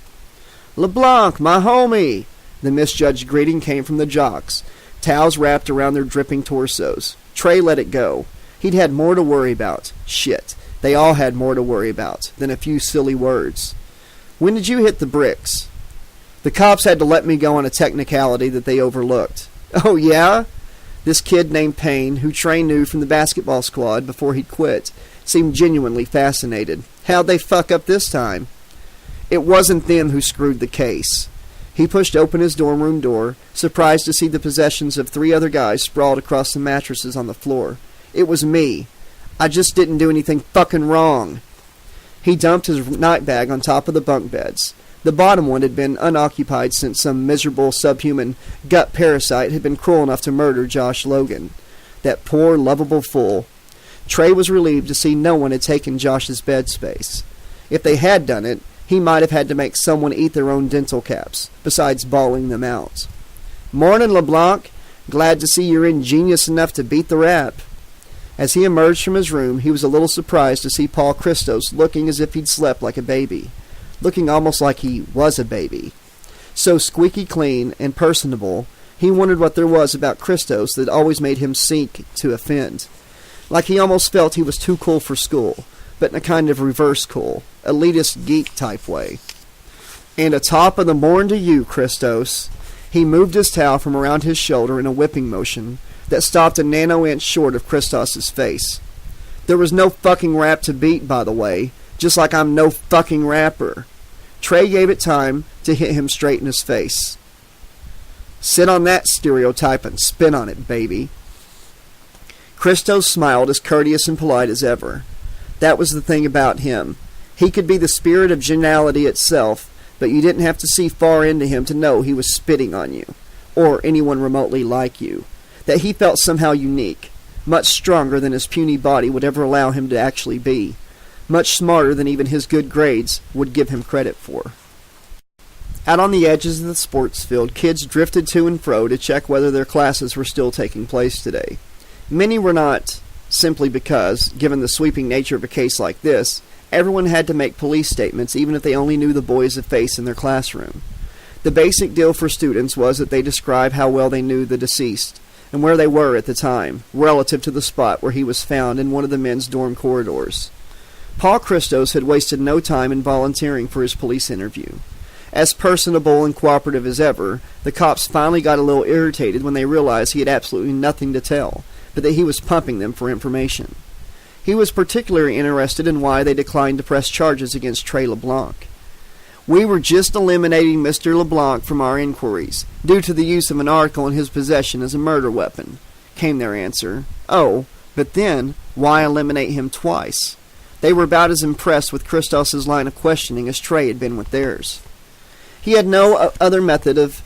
"LeBlanc, my homie!" The misjudged greeting came from the jocks, towels wrapped around their dripping torsos. Trey let it go. He'd had more to worry about. Shit, they all had more to worry about than a few silly words. "When did you hit the bricks?" "The cops had to let me go on a technicality that they overlooked." "Oh, yeah?" This kid named Payne, who Trey knew from the basketball squad before he'd quit, seemed genuinely fascinated. How'd they fuck up this time? It wasn't them who screwed the case. He pushed open his dorm room door, surprised to see the possessions of 3 other guys sprawled across the mattresses on the floor. It was me. I just didn't do anything fucking wrong. He dumped his night bag on top of the bunk beds. The bottom one had been unoccupied since some miserable subhuman gut parasite had been cruel enough to murder Josh Logan. That poor, lovable fool. Trey was relieved to see no one had taken Josh's bed space. If they had done it, he might have had to make someone eat their own dental caps, besides bawling them out. "Morning, LeBlanc. Glad to see you're ingenious enough to beat the rap." As he emerged from his room, he was a little surprised to see Paul Christos looking as if he'd slept like a baby. Looking almost like he was a baby. So squeaky clean and personable, he wondered what there was about Christos that always made him seek to offend. Like he almost felt he was too cool for school, but in a kind of reverse cool, elitist geek-type way. "And a top of the morn to you, Christos." He moved his towel from around his shoulder in a whipping motion that stopped a nano-inch short of Christos's face. "There was no fucking rap to beat, by the way, just like I'm no fucking rapper." Trey gave it time to hit him straight in his face. "Sit on that stereotype and spin on it, baby." Christos smiled as courteous and polite as ever. That was the thing about him. He could be the spirit of geniality itself, but you didn't have to see far into him to know he was spitting on you, or anyone remotely like you. That he felt somehow unique, much stronger than his puny body would ever allow him to actually be, much smarter than even his good grades would give him credit for. Out on the edges of the sports field, kids drifted to and fro to check whether their classes were still taking place today. Many were not, simply because, given the sweeping nature of a case like this, everyone had to make police statements even if they only knew the boys of face in their classroom. The basic deal for students was that they describe how well they knew the deceased and where they were at the time, relative to the spot where he was found in one of the men's dorm corridors. Paul Christos had wasted no time in volunteering for his police interview. As personable and cooperative as ever, the cops finally got a little irritated when they realized he had absolutely nothing to tell, but that he was pumping them for information. He was particularly interested in why they declined to press charges against Trey LeBlanc. "We were just eliminating Mr. LeBlanc from our inquiries, due to the use of an article in his possession as a murder weapon," came their answer. "Oh, but then, why eliminate him twice?" They were about as impressed with Christos's line of questioning as Trey had been with theirs. He had no other method of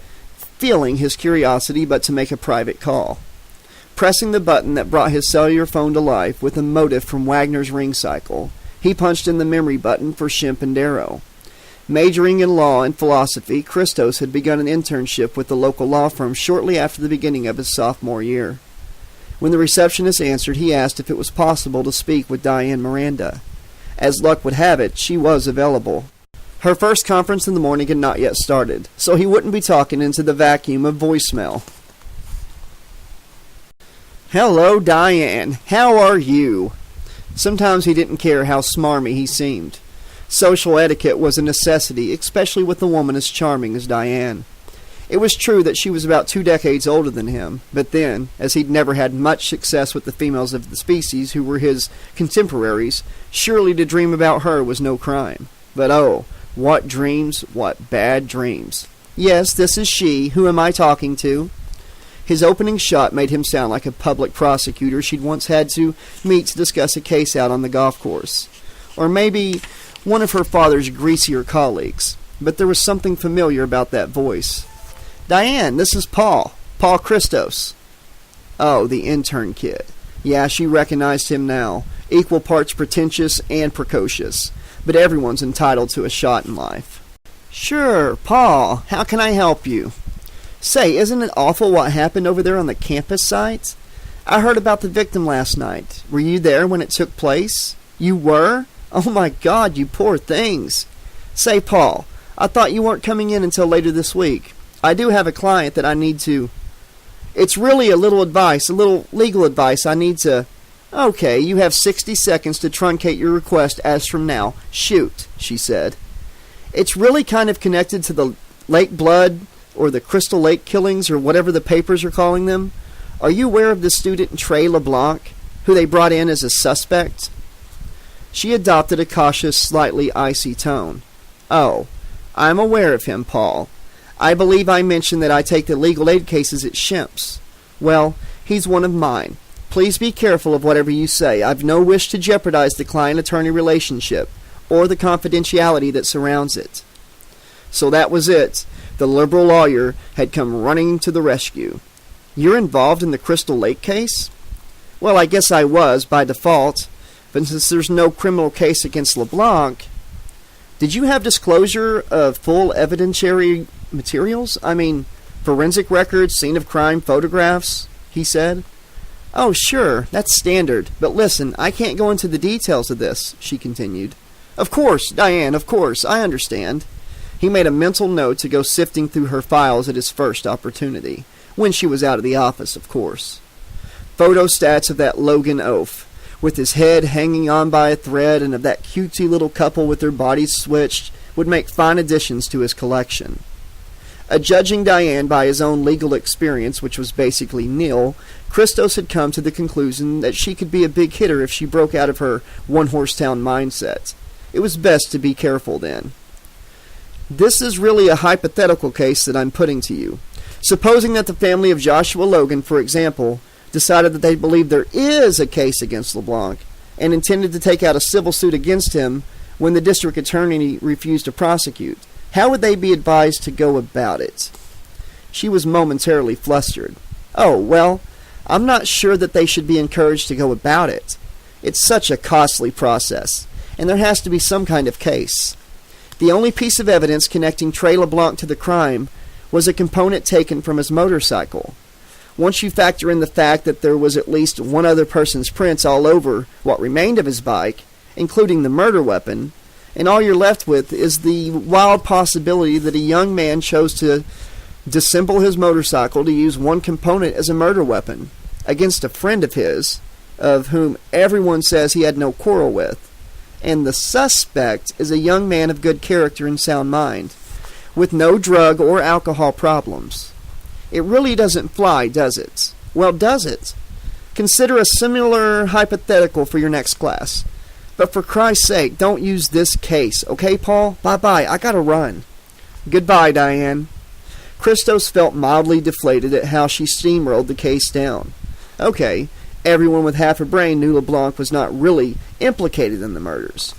feeling his curiosity but to make a private call. Pressing the button that brought his cellular phone to life with a motif from Wagner's Ring Cycle, he punched in the memory button for Shimp and Darrow. Majoring in law and philosophy, Christos had begun an internship with the local law firm shortly after the beginning of his sophomore year. When the receptionist answered, he asked if it was possible to speak with Diane Miranda. As luck would have it, she was available. Her first conference in the morning had not yet started, so he wouldn't be talking into the vacuum of voicemail. "Hello, Diane. How are you?" Sometimes he didn't care how smarmy he seemed. Social etiquette was a necessity, especially with a woman as charming as Diane. It was true that she was about 2 decades older than him, but then, as he'd never had much success with the females of the species who were his contemporaries, surely to dream about her was no crime. But oh, what dreams, what bad dreams. "Yes, this is she. Who am I talking to?" His opening shot made him sound like a public prosecutor she'd once had to meet to discuss a case out on the golf course. Or maybe one of her father's greasier colleagues. But there was something familiar about that voice. "Diane, this is Paul. Paul Christos." Oh, the intern kid. Yeah, she recognized him now. Equal parts pretentious and precocious. But everyone's entitled to a shot in life. "Sure, Paul. How can I help you?" "Say, isn't it awful what happened over there on the campus site? I heard about the victim last night. Were you there when it took place?" "You were? Oh my God, you poor things." "Say, Paul, I thought you weren't coming in until later this week. I do have a client that I need to... It's really a little advice, a little legal advice I need to... Okay, you have 60 seconds to truncate your request as from now. Shoot," she said. "It's really kind of connected to the Lake Blood, or the Crystal Lake killings, or whatever the papers are calling them. Are you aware of the student Trey LeBlanc, who they brought in as a suspect?" She adopted a cautious, slightly icy tone. "Oh, I'm aware of him, Paul. I believe I mentioned that I take the legal aid cases at Shimp's. Well, he's one of mine. Please be careful of whatever you say. I've no wish to jeopardize the client-attorney relationship, or the confidentiality that surrounds it." So that was it. The liberal lawyer had come running to the rescue. "You're involved in the Crystal Lake case?" "Well, I guess I was, by default. But since there's no criminal case against LeBlanc..." "Did you have disclosure of full evidentiary materials? I mean, forensic records, scene of crime photographs?" he said. "Oh, sure, that's standard. But listen, I can't go into the details of this," she continued. "Of course, Diane, of course, I understand." He made a mental note to go sifting through her files at his first opportunity. When she was out of the office, of course. Photostats of that Logan oaf, with his head hanging on by a thread, and of that cutesy little couple with their bodies switched, would make fine additions to his collection. Judging Diane by his own legal experience, which was basically nil, Christos had come to the conclusion that she could be a big hitter if she broke out of her one-horse town mindset. It was best to be careful then. "This is really a hypothetical case that I'm putting to you. Supposing that the family of Joshua Logan, for example, decided that they believe there is a case against LeBlanc, and intended to take out a civil suit against him when the district attorney refused to prosecute. How would they be advised to go about it?" She was momentarily flustered. "Oh, well, I'm not sure that they should be encouraged to go about it. It's such a costly process, and there has to be some kind of case. The only piece of evidence connecting Trey LeBlanc to the crime was a component taken from his motorcycle. Once you factor in the fact that there was at least one other person's prints all over what remained of his bike, including the murder weapon, and all you're left with is the wild possibility that a young man chose to disassemble his motorcycle to use one component as a murder weapon against a friend of his, of whom everyone says he had no quarrel with. And the suspect is a young man of good character and sound mind, with no drug or alcohol problems. It really doesn't fly, does it? Well, does it? Consider a similar hypothetical for your next class. But for Christ's sake, don't use this case, okay, Paul? Bye-bye, I gotta run. Goodbye, Diane. Christos felt mildly deflated at how she steamrolled the case down. Okay, everyone with half a brain knew LeBlanc was not really implicated in the murders.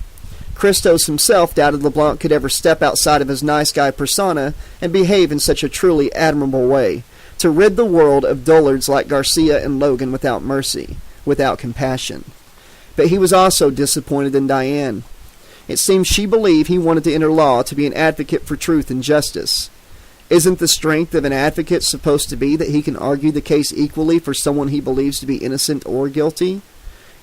Christos himself doubted LeBlanc could ever step outside of his nice guy persona and behave in such a truly admirable way, to rid the world of dullards like Garcia and Logan without mercy, without compassion. But he was also disappointed in Diane. It seems she believed he wanted to enter law to be an advocate for truth and justice. Isn't the strength of an advocate supposed to be that he can argue the case equally for someone he believes to be innocent or guilty?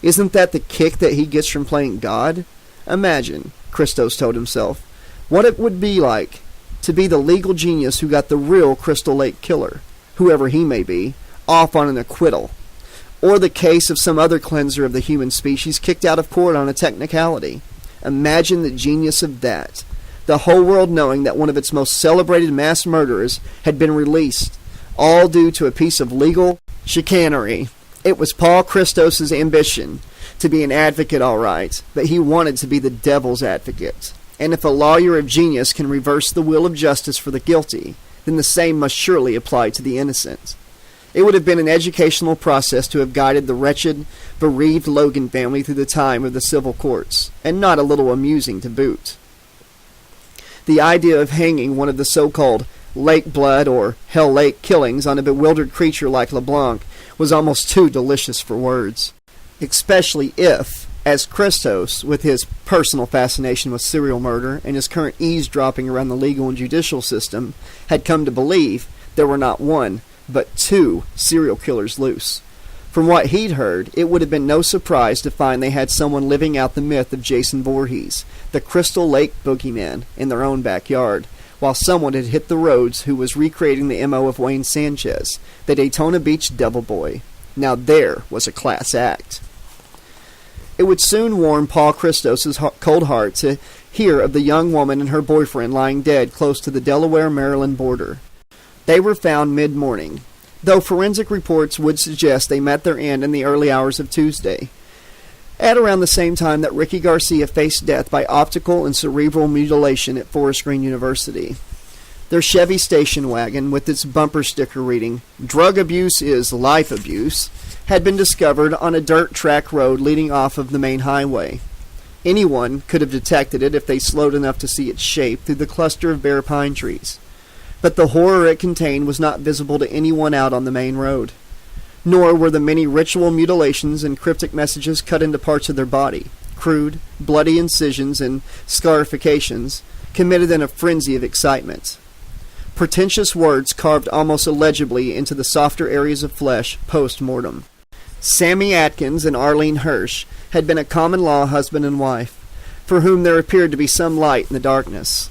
Isn't that the kick that he gets from playing God? Imagine, Christos told himself, what it would be like to be the legal genius who got the real Crystal Lake killer, whoever he may be, off on an acquittal. Or the case of some other cleanser of the human species kicked out of court on a technicality. Imagine the genius of that. The whole world knowing that one of its most celebrated mass murderers had been released, all due to a piece of legal chicanery. It was Paul Christos' ambition to be an advocate, all right, but he wanted to be the devil's advocate. And if a lawyer of genius can reverse the will of justice for the guilty, then the same must surely apply to the innocent. It would have been an educational process to have guided the wretched, bereaved Logan family through the time of the civil courts, and not a little amusing to boot. The idea of hanging one of the so-called Lake Blood or Hell Lake killings on a bewildered creature like LeBlanc was almost too delicious for words. Especially if, as Christos, with his personal fascination with serial murder and his current eavesdropping around the legal and judicial system, had come to believe there were not one, but two serial killers loose. From what he'd heard, it would have been no surprise to find they had someone living out the myth of Jason Voorhees, the Crystal Lake boogeyman, in their own backyard, while someone had hit the roads who was recreating the MO of Wayne Sanchez, the Daytona Beach devil boy. Now there was a class act. It would soon warm Paul Christos' cold heart to hear of the young woman and her boyfriend lying dead close to the Delaware-Maryland border. They were found mid-morning, though forensic reports would suggest they met their end in the early hours of Tuesday, at around the same time that Ricky Garcia faced death by optical and cerebral mutilation at Forest Green University. Their Chevy station wagon, with its bumper sticker reading, "Drug abuse is life abuse," had been discovered on a dirt track road leading off of the main highway. Anyone could have detected it if they slowed enough to see its shape through the cluster of bare pine trees. But the horror it contained was not visible to anyone out on the main road. Nor were the many ritual mutilations and cryptic messages cut into parts of their body, crude, bloody incisions and scarifications, committed in a frenzy of excitement. Pretentious words carved almost illegibly into the softer areas of flesh post-mortem. Sammy Atkins and Arlene Hirsch had been a common-law husband and wife, for whom there appeared to be some light in the darkness.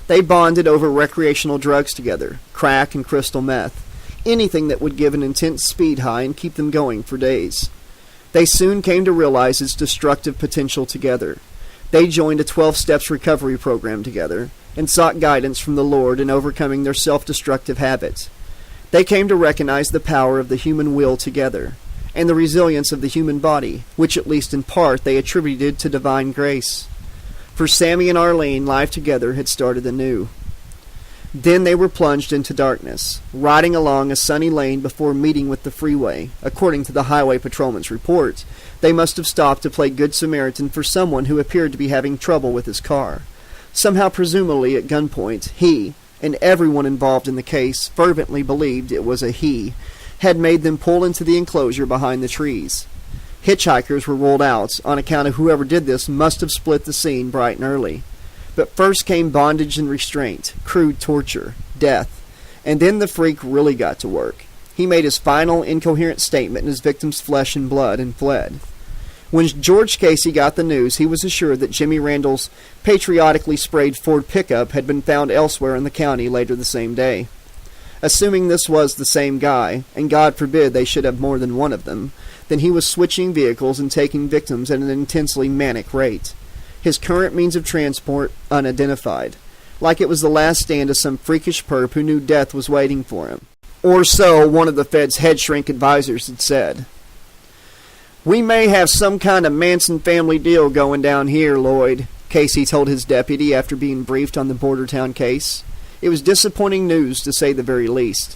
They bonded over recreational drugs together, crack and crystal meth, anything that would give an intense speed high and keep them going for days. They soon came to realize its destructive potential together. They joined a 12 Steps recovery program together and sought guidance from the Lord in overcoming their self-destructive habits. They came to recognize the power of the human will together, and the resilience of the human body, which at least in part they attributed to divine grace. For Sammy and Arlene, life together had started anew. Then they were plunged into darkness, riding along a sunny lane before meeting with the freeway. According to the highway patrolman's report, they must have stopped to play Good Samaritan for someone who appeared to be having trouble with his car. Somehow, presumably at gunpoint, he, and everyone involved in the case fervently believed it was a he, had made them pull into the enclosure behind the trees. Hitchhikers were rolled out, on account of whoever did this must have split the scene bright and early. But first came bondage and restraint, crude torture, death, and then the freak really got to work. He made his final incoherent statement in his victim's flesh and blood and fled. When George Casey got the news, he was assured that Jimmy Randall's patriotically sprayed Ford pickup had been found elsewhere in the county later the same day. Assuming this was the same guy, and God forbid they should have more than one of them, then he was switching vehicles and taking victims at an intensely manic rate. His current means of transport unidentified, like it was the last stand of some freakish perp who knew death was waiting for him. Or so one of the Fed's head shrink advisors had said. "We may have some kind of Manson family deal going down here, Lloyd," Casey told his deputy after being briefed on the Bordertown case. It was disappointing news, to say the very least.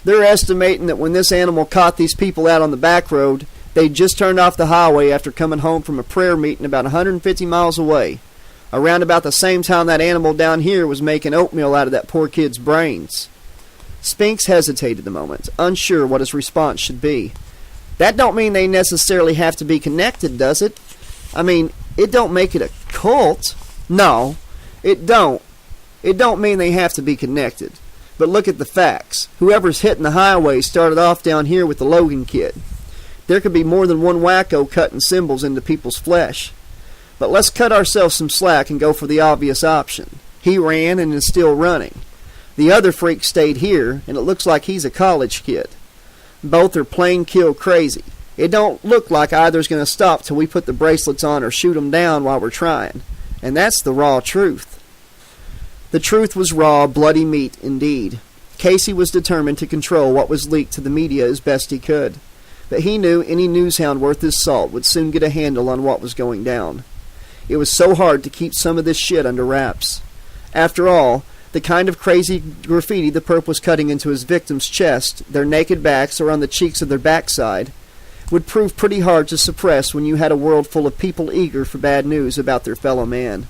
"They're estimating that when this animal caught these people out on the back road, they'd just turned off the highway after coming home from a prayer meeting about 150 miles away, around about the same time that animal down here was making oatmeal out of that poor kid's brains." Spinks hesitated a moment, unsure what his response should be. "That don't mean they necessarily have to be connected, does it? I mean, it don't make it a cult." "No, it don't. It don't mean they have to be connected. But look at the facts. Whoever's hitting the highway started off down here with the Logan kid. There could be more than one wacko cutting symbols into people's flesh. But let's cut ourselves some slack and go for the obvious option. He ran and is still running. The other freak stayed here, and it looks like he's a college kid. Both are plain kill crazy. It don't look like either's going to stop till we put the bracelets on or shoot 'em down while we're trying. And that's the raw truth." The truth was raw, bloody meat indeed. Casey was determined to control what was leaked to the media as best he could. But he knew any newshound worth his salt would soon get a handle on what was going down. It was so hard to keep some of this shit under wraps. After all, the kind of crazy graffiti the perp was cutting into his victim's chest, their naked backs, or on the cheeks of their backside, would prove pretty hard to suppress when you had a world full of people eager for bad news about their fellow man.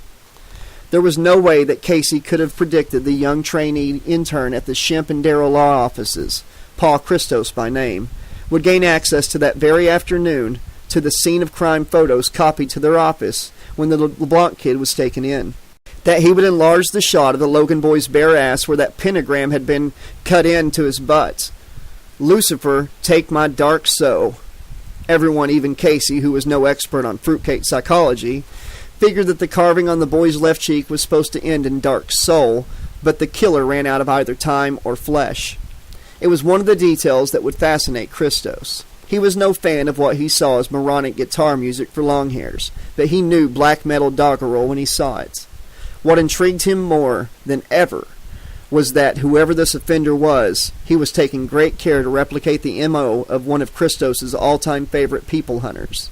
There was no way that Casey could have predicted the young trainee intern at the Shemp and Darrow law offices, Paul Christos by name, would gain access to that very afternoon to the scene of crime photos copied to their office when the LeBlanc kid was taken in. That he would enlarge the shot of the Logan boy's bare ass where that pentagram had been cut into his butt. Lucifer, take my dark soul. Everyone, even Casey, who was no expert on fruitcake psychology, figured that the carving on the boy's left cheek was supposed to end in dark soul, but the killer ran out of either time or flesh. It was one of the details that would fascinate Christos. He was no fan of what he saw as moronic guitar music for longhairs, but he knew black metal doggerel when he saw it. What intrigued him more than ever was that whoever this offender was, he was taking great care to replicate the MO of one of Christos's all-time favorite people hunters.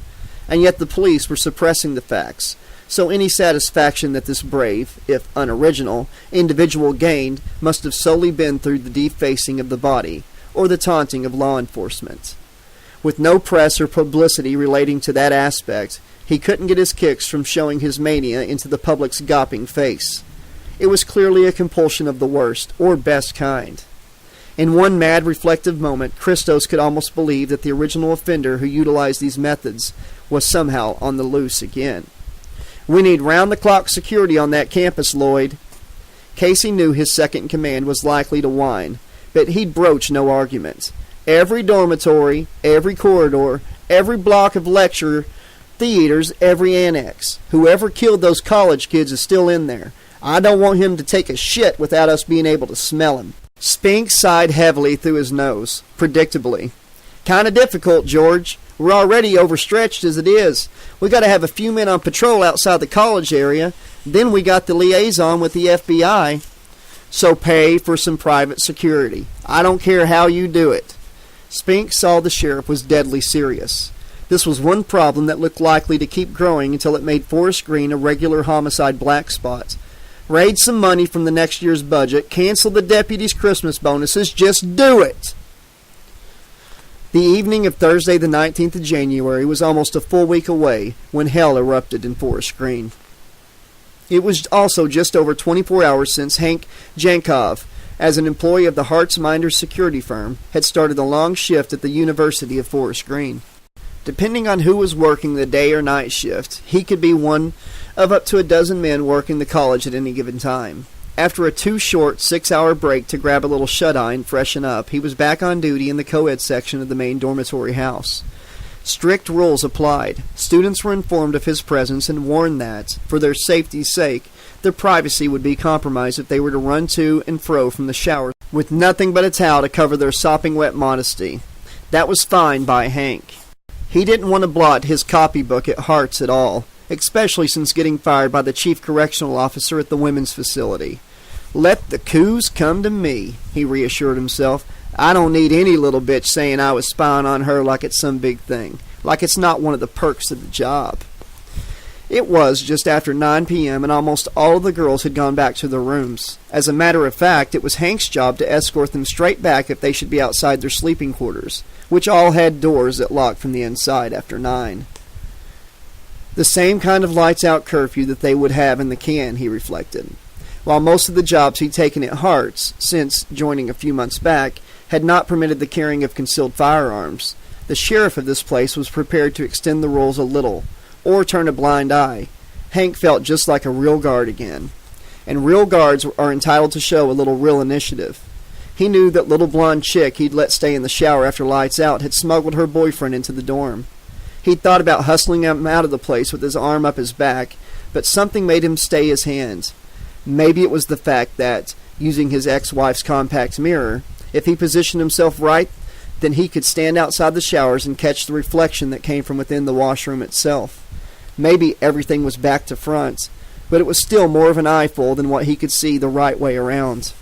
And yet the police were suppressing the facts, so any satisfaction that this brave, if unoriginal, individual gained must have solely been through the defacing of the body, or the taunting of law enforcement. With no press or publicity relating to that aspect, he couldn't get his kicks from showing his mania into the public's gawping face. It was clearly a compulsion of the worst, or best kind. In one mad, reflective moment, Christos could almost believe that the original offender who utilized these methods was somehow on the loose again. "We need round-the-clock security on that campus, Lloyd." Casey knew his second-in-command was likely to whine, but he'd broach no argument. Every dormitory, every corridor, every block of lecture theaters, every annex. Whoever killed those college kids is still in there. I don't want him to take a shit without us being able to smell him. Spink sighed heavily through his nose, predictably. "Kinda difficult, George. We're already overstretched as it is. We gotta have a few men on patrol outside the college area. Then we got the liaison with the FBI. So pay for some private security. I don't care how you do it." Spink saw the sheriff was deadly serious. This was one problem that looked likely to keep growing until it made Forest Green a regular homicide black spot. Raid some money from the next year's budget, cancel the deputies' Christmas bonuses, just do it! The evening of Thursday the 19th of January was almost a full week away when hell erupted in Forest Green. It was also just over 24 hours since Hank Jankov, as an employee of the Hartzminder security firm, had started a long shift at the University of Forest Green. Depending on who was working the day or night shift, he could be one of up to a dozen men working the college at any given time. After a too short 6-hour break to grab a little shut-eye and freshen up, he was back on duty in the co-ed section of the main dormitory house. Strict rules applied. Students were informed of his presence and warned that, for their safety's sake, their privacy would be compromised if they were to run to and fro from the shower with nothing but a towel to cover their sopping wet modesty. That was fine by Hank. He didn't want to blot his copybook at Hart's at all, especially since getting fired by the chief correctional officer at the women's facility. "Let the coos come to me," he reassured himself. "I don't need any little bitch saying I was spying on her like it's some big thing, like it's not one of the perks of the job." It was just after 9 p.m. and almost all of the girls had gone back to their rooms. As a matter of fact, it was Hank's job to escort them straight back if they should be outside their sleeping quarters, which all had doors that locked from the inside after 9. The same kind of lights-out curfew that they would have in the can, he reflected. While most of the jobs he'd taken at Hart's, since joining a few months back, had not permitted the carrying of concealed firearms, the sheriff of this place was prepared to extend the rules a little, or turn a blind eye. Hank felt just like a real guard again. And real guards are entitled to show a little real initiative. He knew that little blonde chick he'd let stay in the shower after lights out had smuggled her boyfriend into the dorm. He'd thought about hustling him out of the place with his arm up his back, but something made him stay his hand. Maybe it was the fact that, using his ex-wife's compact mirror, if he positioned himself right, then he could stand outside the showers and catch the reflection that came from within the washroom itself. Maybe everything was back to front, but it was still more of an eyeful than what he could see the right way around.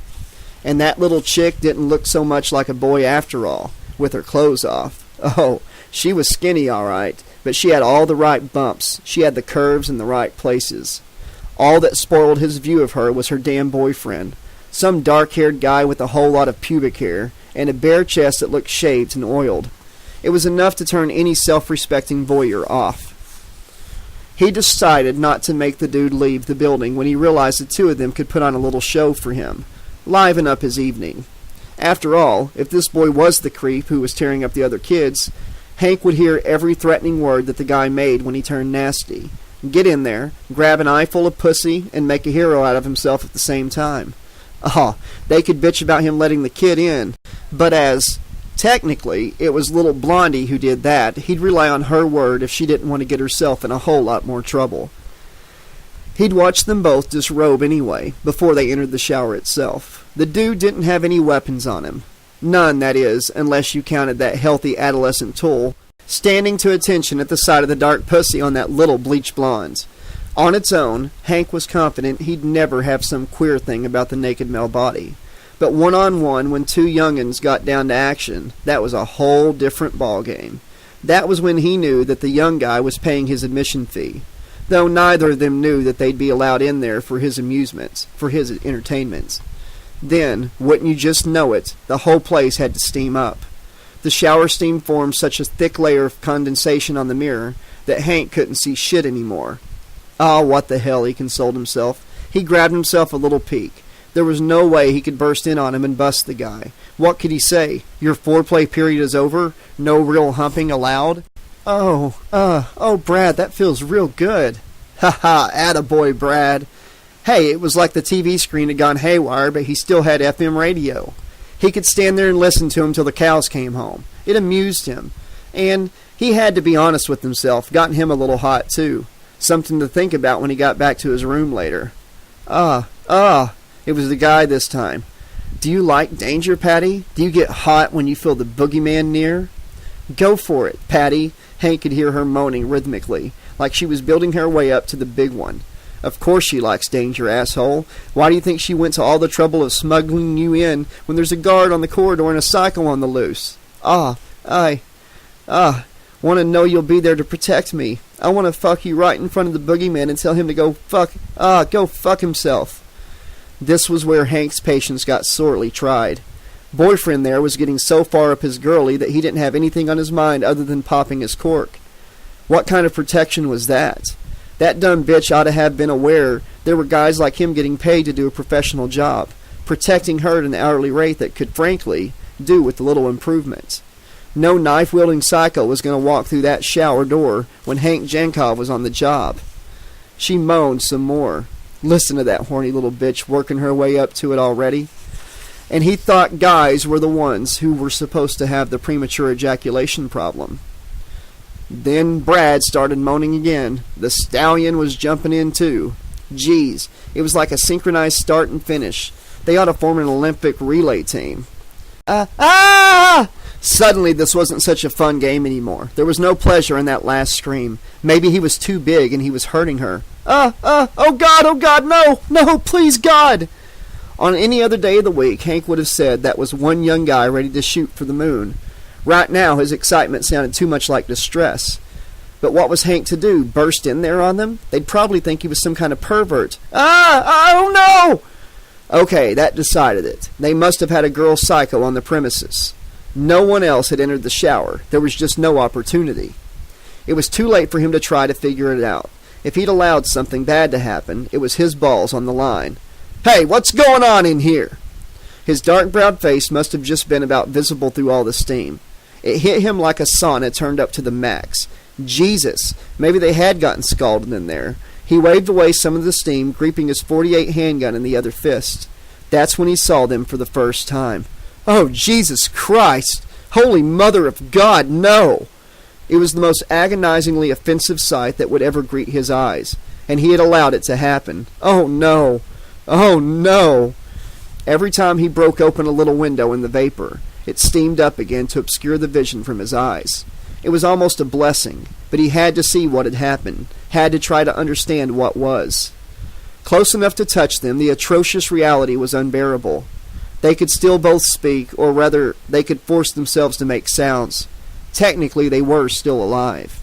And that little chick didn't look so much like a boy after all, with her clothes off. Oh, she was skinny all right, but she had all the right bumps. She had the curves in the right places. All that spoiled his view of her was her damn boyfriend, some dark-haired guy with a whole lot of pubic hair, and a bare chest that looked shaved and oiled. It was enough to turn any self-respecting voyeur off. He decided not to make the dude leave the building when he realized the two of them could put on a little show for him, liven up his evening. After all, if this boy was the creep who was tearing up the other kids, Hank would hear every threatening word that the guy made when he turned nasty. Get in there, grab an eyeful of pussy, and make a hero out of himself at the same time. They could bitch about him letting the kid in, but as, technically, it was little Blondie who did that, he'd rely on her word if she didn't want to get herself in a whole lot more trouble. He'd watch them both disrobe anyway, before they entered the shower itself. The dude didn't have any weapons on him. None, that is, unless you counted that healthy adolescent tool standing to attention at the side of the dark pussy on that little bleach blonde. On its own, Hank was confident he'd never have some queer thing about the naked male body. But one-on-one, when two young'uns got down to action, that was a whole different ballgame. That was when he knew that the young guy was paying his admission fee, though neither of them knew that they'd be allowed in there for his amusements, for his entertainment. Then, wouldn't you just know it, the whole place had to steam up. The shower steam formed such a thick layer of condensation on the mirror that Hank couldn't see shit anymore. What the hell, he consoled himself. He grabbed himself a little peek. There was no way he could burst in on him and bust the guy. What could he say? Your foreplay period is over? No real humping allowed? Oh, Brad, that feels real good. Ha, attaboy, Brad. Hey, it was like the TV screen had gone haywire, but he still had FM radio. He could stand there and listen to him till the cows came home. It amused him. And he had to be honest with himself, gotten him a little hot, too. Something to think about when he got back to his room later. It was the guy this time. Do you like danger, Patty? Do you get hot when you feel the boogeyman near? Go for it, Patty. Hank could hear her moaning rhythmically, like she was building her way up to the big one. Of course she likes danger, asshole. Why do you think she went to all the trouble of smuggling you in when there's a guard on the corridor and a cycle on the loose? Want to know you'll be there to protect me. I want to fuck you right in front of the boogeyman and tell him to go fuck himself. This was where Hank's patience got sorely tried. Boyfriend there was getting so far up his girly that he didn't have anything on his mind other than popping his cork. What kind of protection was that? That dumb bitch ought to have been aware there were guys like him getting paid to do a professional job, protecting her at an hourly rate that could, frankly, do with a little improvement. No knife-wielding psycho was going to walk through that shower door when Hank Jankov was on the job. She moaned some more. Listen to that horny little bitch working her way up to it already. And he thought guys were the ones who were supposed to have the premature ejaculation problem. Then Brad started moaning again. The stallion was jumping in too. Geez, it was like a synchronized start and finish. They ought to form an Olympic relay team. Suddenly this wasn't such a fun game anymore. There was no pleasure in that last scream. Maybe he was too big and he was hurting her. Oh God, no, please God. On any other day of the week, Hank would have said that was one young guy ready to shoot for the moon. Right now, his excitement sounded too much like distress. But what was Hank to do? Burst in there on them? They'd probably think he was some kind of pervert. Oh no! Okay, that decided it. They must have had a girl psycho on the premises. No one else had entered the shower. There was just no opportunity. It was too late for him to try to figure it out. If he'd allowed something bad to happen, it was his balls on the line. Hey, what's going on in here? His dark-browed face must have just been about visible through all the steam. It hit him like a sauna turned up to the max. Jesus, maybe they had gotten scalded in there. He waved away some of the steam, gripping his .48 handgun in the other fist. That's when he saw them for the first time. Oh, Jesus Christ! Holy Mother of God, no! It was the most agonizingly offensive sight that would ever greet his eyes, and he had allowed it to happen. Oh, no! Oh, no! Every time he broke open a little window in the vapor, it steamed up again to obscure the vision from his eyes. It was almost a blessing, but he had to see what had happened, had to try to understand what was. Close enough to touch them, the atrocious reality was unbearable. They could still both speak, or rather, they could force themselves to make sounds. Technically, they were still alive.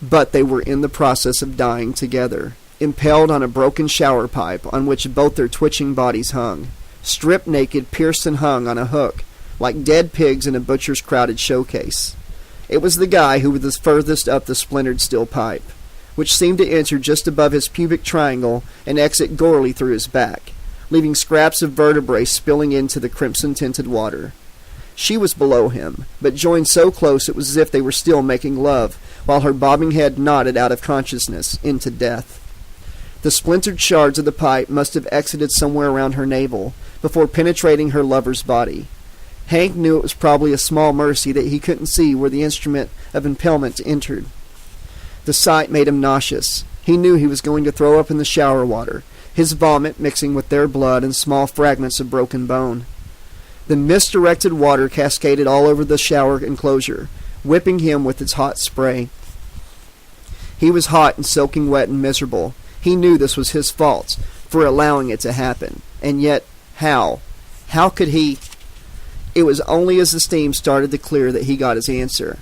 But they were in the process of dying together, impaled on a broken shower pipe on which both their twitching bodies hung, stripped naked, pierced and hung on a hook, like dead pigs in a butcher's crowded showcase. It was the guy who was the furthest up the splintered steel pipe, which seemed to enter just above his pubic triangle and exit gorily through his back, leaving scraps of vertebrae spilling into the crimson-tinted water. She was below him, but joined so close it was as if they were still making love, while her bobbing head nodded out of consciousness into death. The splintered shards of the pipe must have exited somewhere around her navel, before penetrating her lover's body. Hank knew it was probably a small mercy that he couldn't see where the instrument of impalement entered. The sight made him nauseous. He knew he was going to throw up in the shower water, his vomit mixing with their blood and small fragments of broken bone. The misdirected water cascaded all over the shower enclosure, whipping him with its hot spray. He was hot and soaking wet and miserable. He knew this was his fault for allowing it to happen. And yet, how? How could he? It was only as the steam started to clear that he got his answer.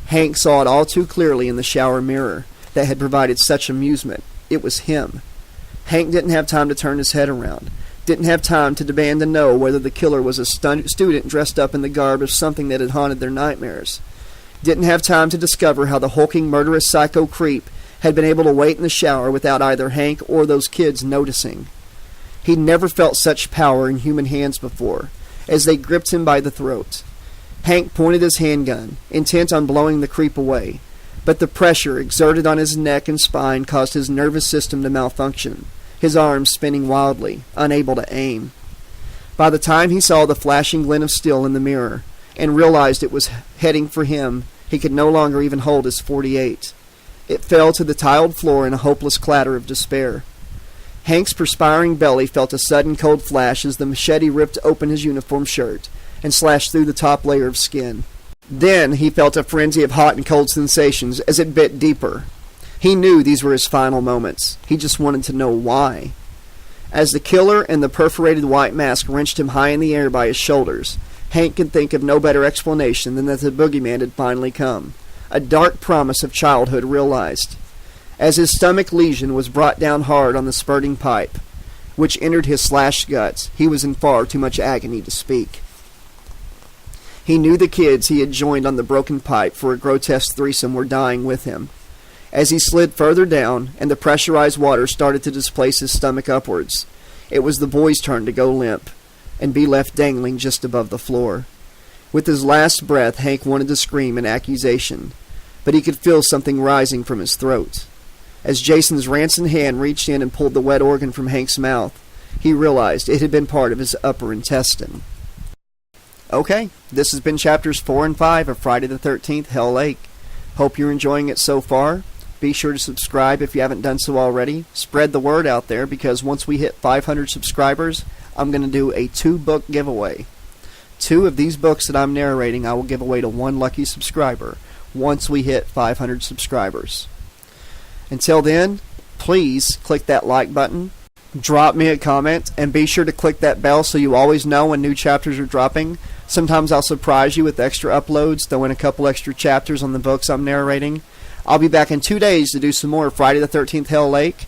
Hank saw it all too clearly in the shower mirror that had provided such amusement. It was him. Hank didn't have time to turn his head around. Didn't have time to demand to know whether the killer was a student dressed up in the garb of something that had haunted their nightmares. Didn't have time to discover how the hulking murderous psycho creep had been able to wait in the shower without either Hank or those kids noticing. He'd never felt such power in human hands before, as they gripped him by the throat. Hank pointed his handgun, intent on blowing the creep away, but the pressure exerted on his neck and spine caused his nervous system to malfunction, his arms spinning wildly, unable to aim. By the time he saw the flashing glint of steel in the mirror, and realized it was heading for him, he could no longer even hold his .48. It fell to the tiled floor in a hopeless clatter of despair. Hank's perspiring belly felt a sudden cold flash as the machete ripped open his uniform shirt and slashed through the top layer of skin. Then he felt a frenzy of hot and cold sensations as it bit deeper. He knew these were his final moments. He just wanted to know why. As the killer and the perforated white mask wrenched him high in the air by his shoulders, Hank could think of no better explanation than that the boogeyman had finally come, a dark promise of childhood realized. As his stomach lesion was brought down hard on the spurting pipe, which entered his slashed guts, he was in far too much agony to speak. He knew the kids he had joined on the broken pipe for a grotesque threesome were dying with him. As he slid further down, and the pressurized water started to displace his stomach upwards, it was the boy's turn to go limp, and be left dangling just above the floor. With his last breath, Hank wanted to scream in accusation, but he could feel something rising from his throat. As Jason's rancid hand reached in and pulled the wet organ from Hank's mouth, he realized it had been part of his upper intestine. Okay, this has been chapters 4 and 5 of Friday the 13th, Hell Lake. Hope you're enjoying it so far. Be sure to subscribe if you haven't done so already. Spread the word out there, because once we hit 500 subscribers, I'm going to do a 2-book giveaway. 2 of these books that I'm narrating I will give away to 1 lucky subscriber once we hit 500 subscribers. Until then, please click that like button, drop me a comment, and be sure to click that bell so you always know when new chapters are dropping. Sometimes I'll surprise you with extra uploads, throw in a couple extra chapters on the books I'm narrating. I'll be back in 2 days to do some more Friday the 13th Hell Lake.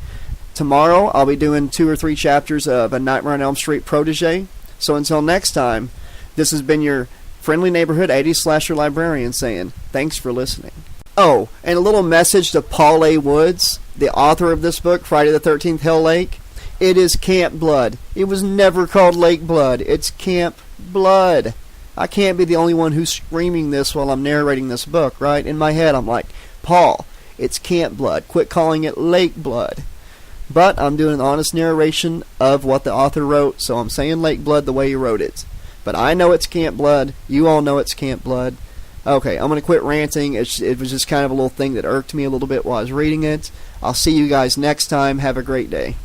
Tomorrow I'll be doing 2 or 3 chapters of A Nightmare on Elm Street Protege. So until next time, this has been your friendly neighborhood 80s slasher librarian saying thanks for listening. Oh, and a little message to Paul A. Woods, the author of this book, Friday the 13th Hell Lake. It is Camp Blood. It was never called Lake Blood. It's Camp Blood. I can't be the only one who's screaming this while I'm narrating this book, right? In my head I'm like, Paul, it's Camp Blood. Quit calling it Lake Blood. But I'm doing an honest narration of what the author wrote, so I'm saying Lake Blood the way he wrote it. But I know it's Camp Blood. You all know it's Camp Blood. Okay, I'm going to quit ranting. It was just kind of a little thing that irked me a little bit while I was reading it. I'll see you guys next time. Have a great day.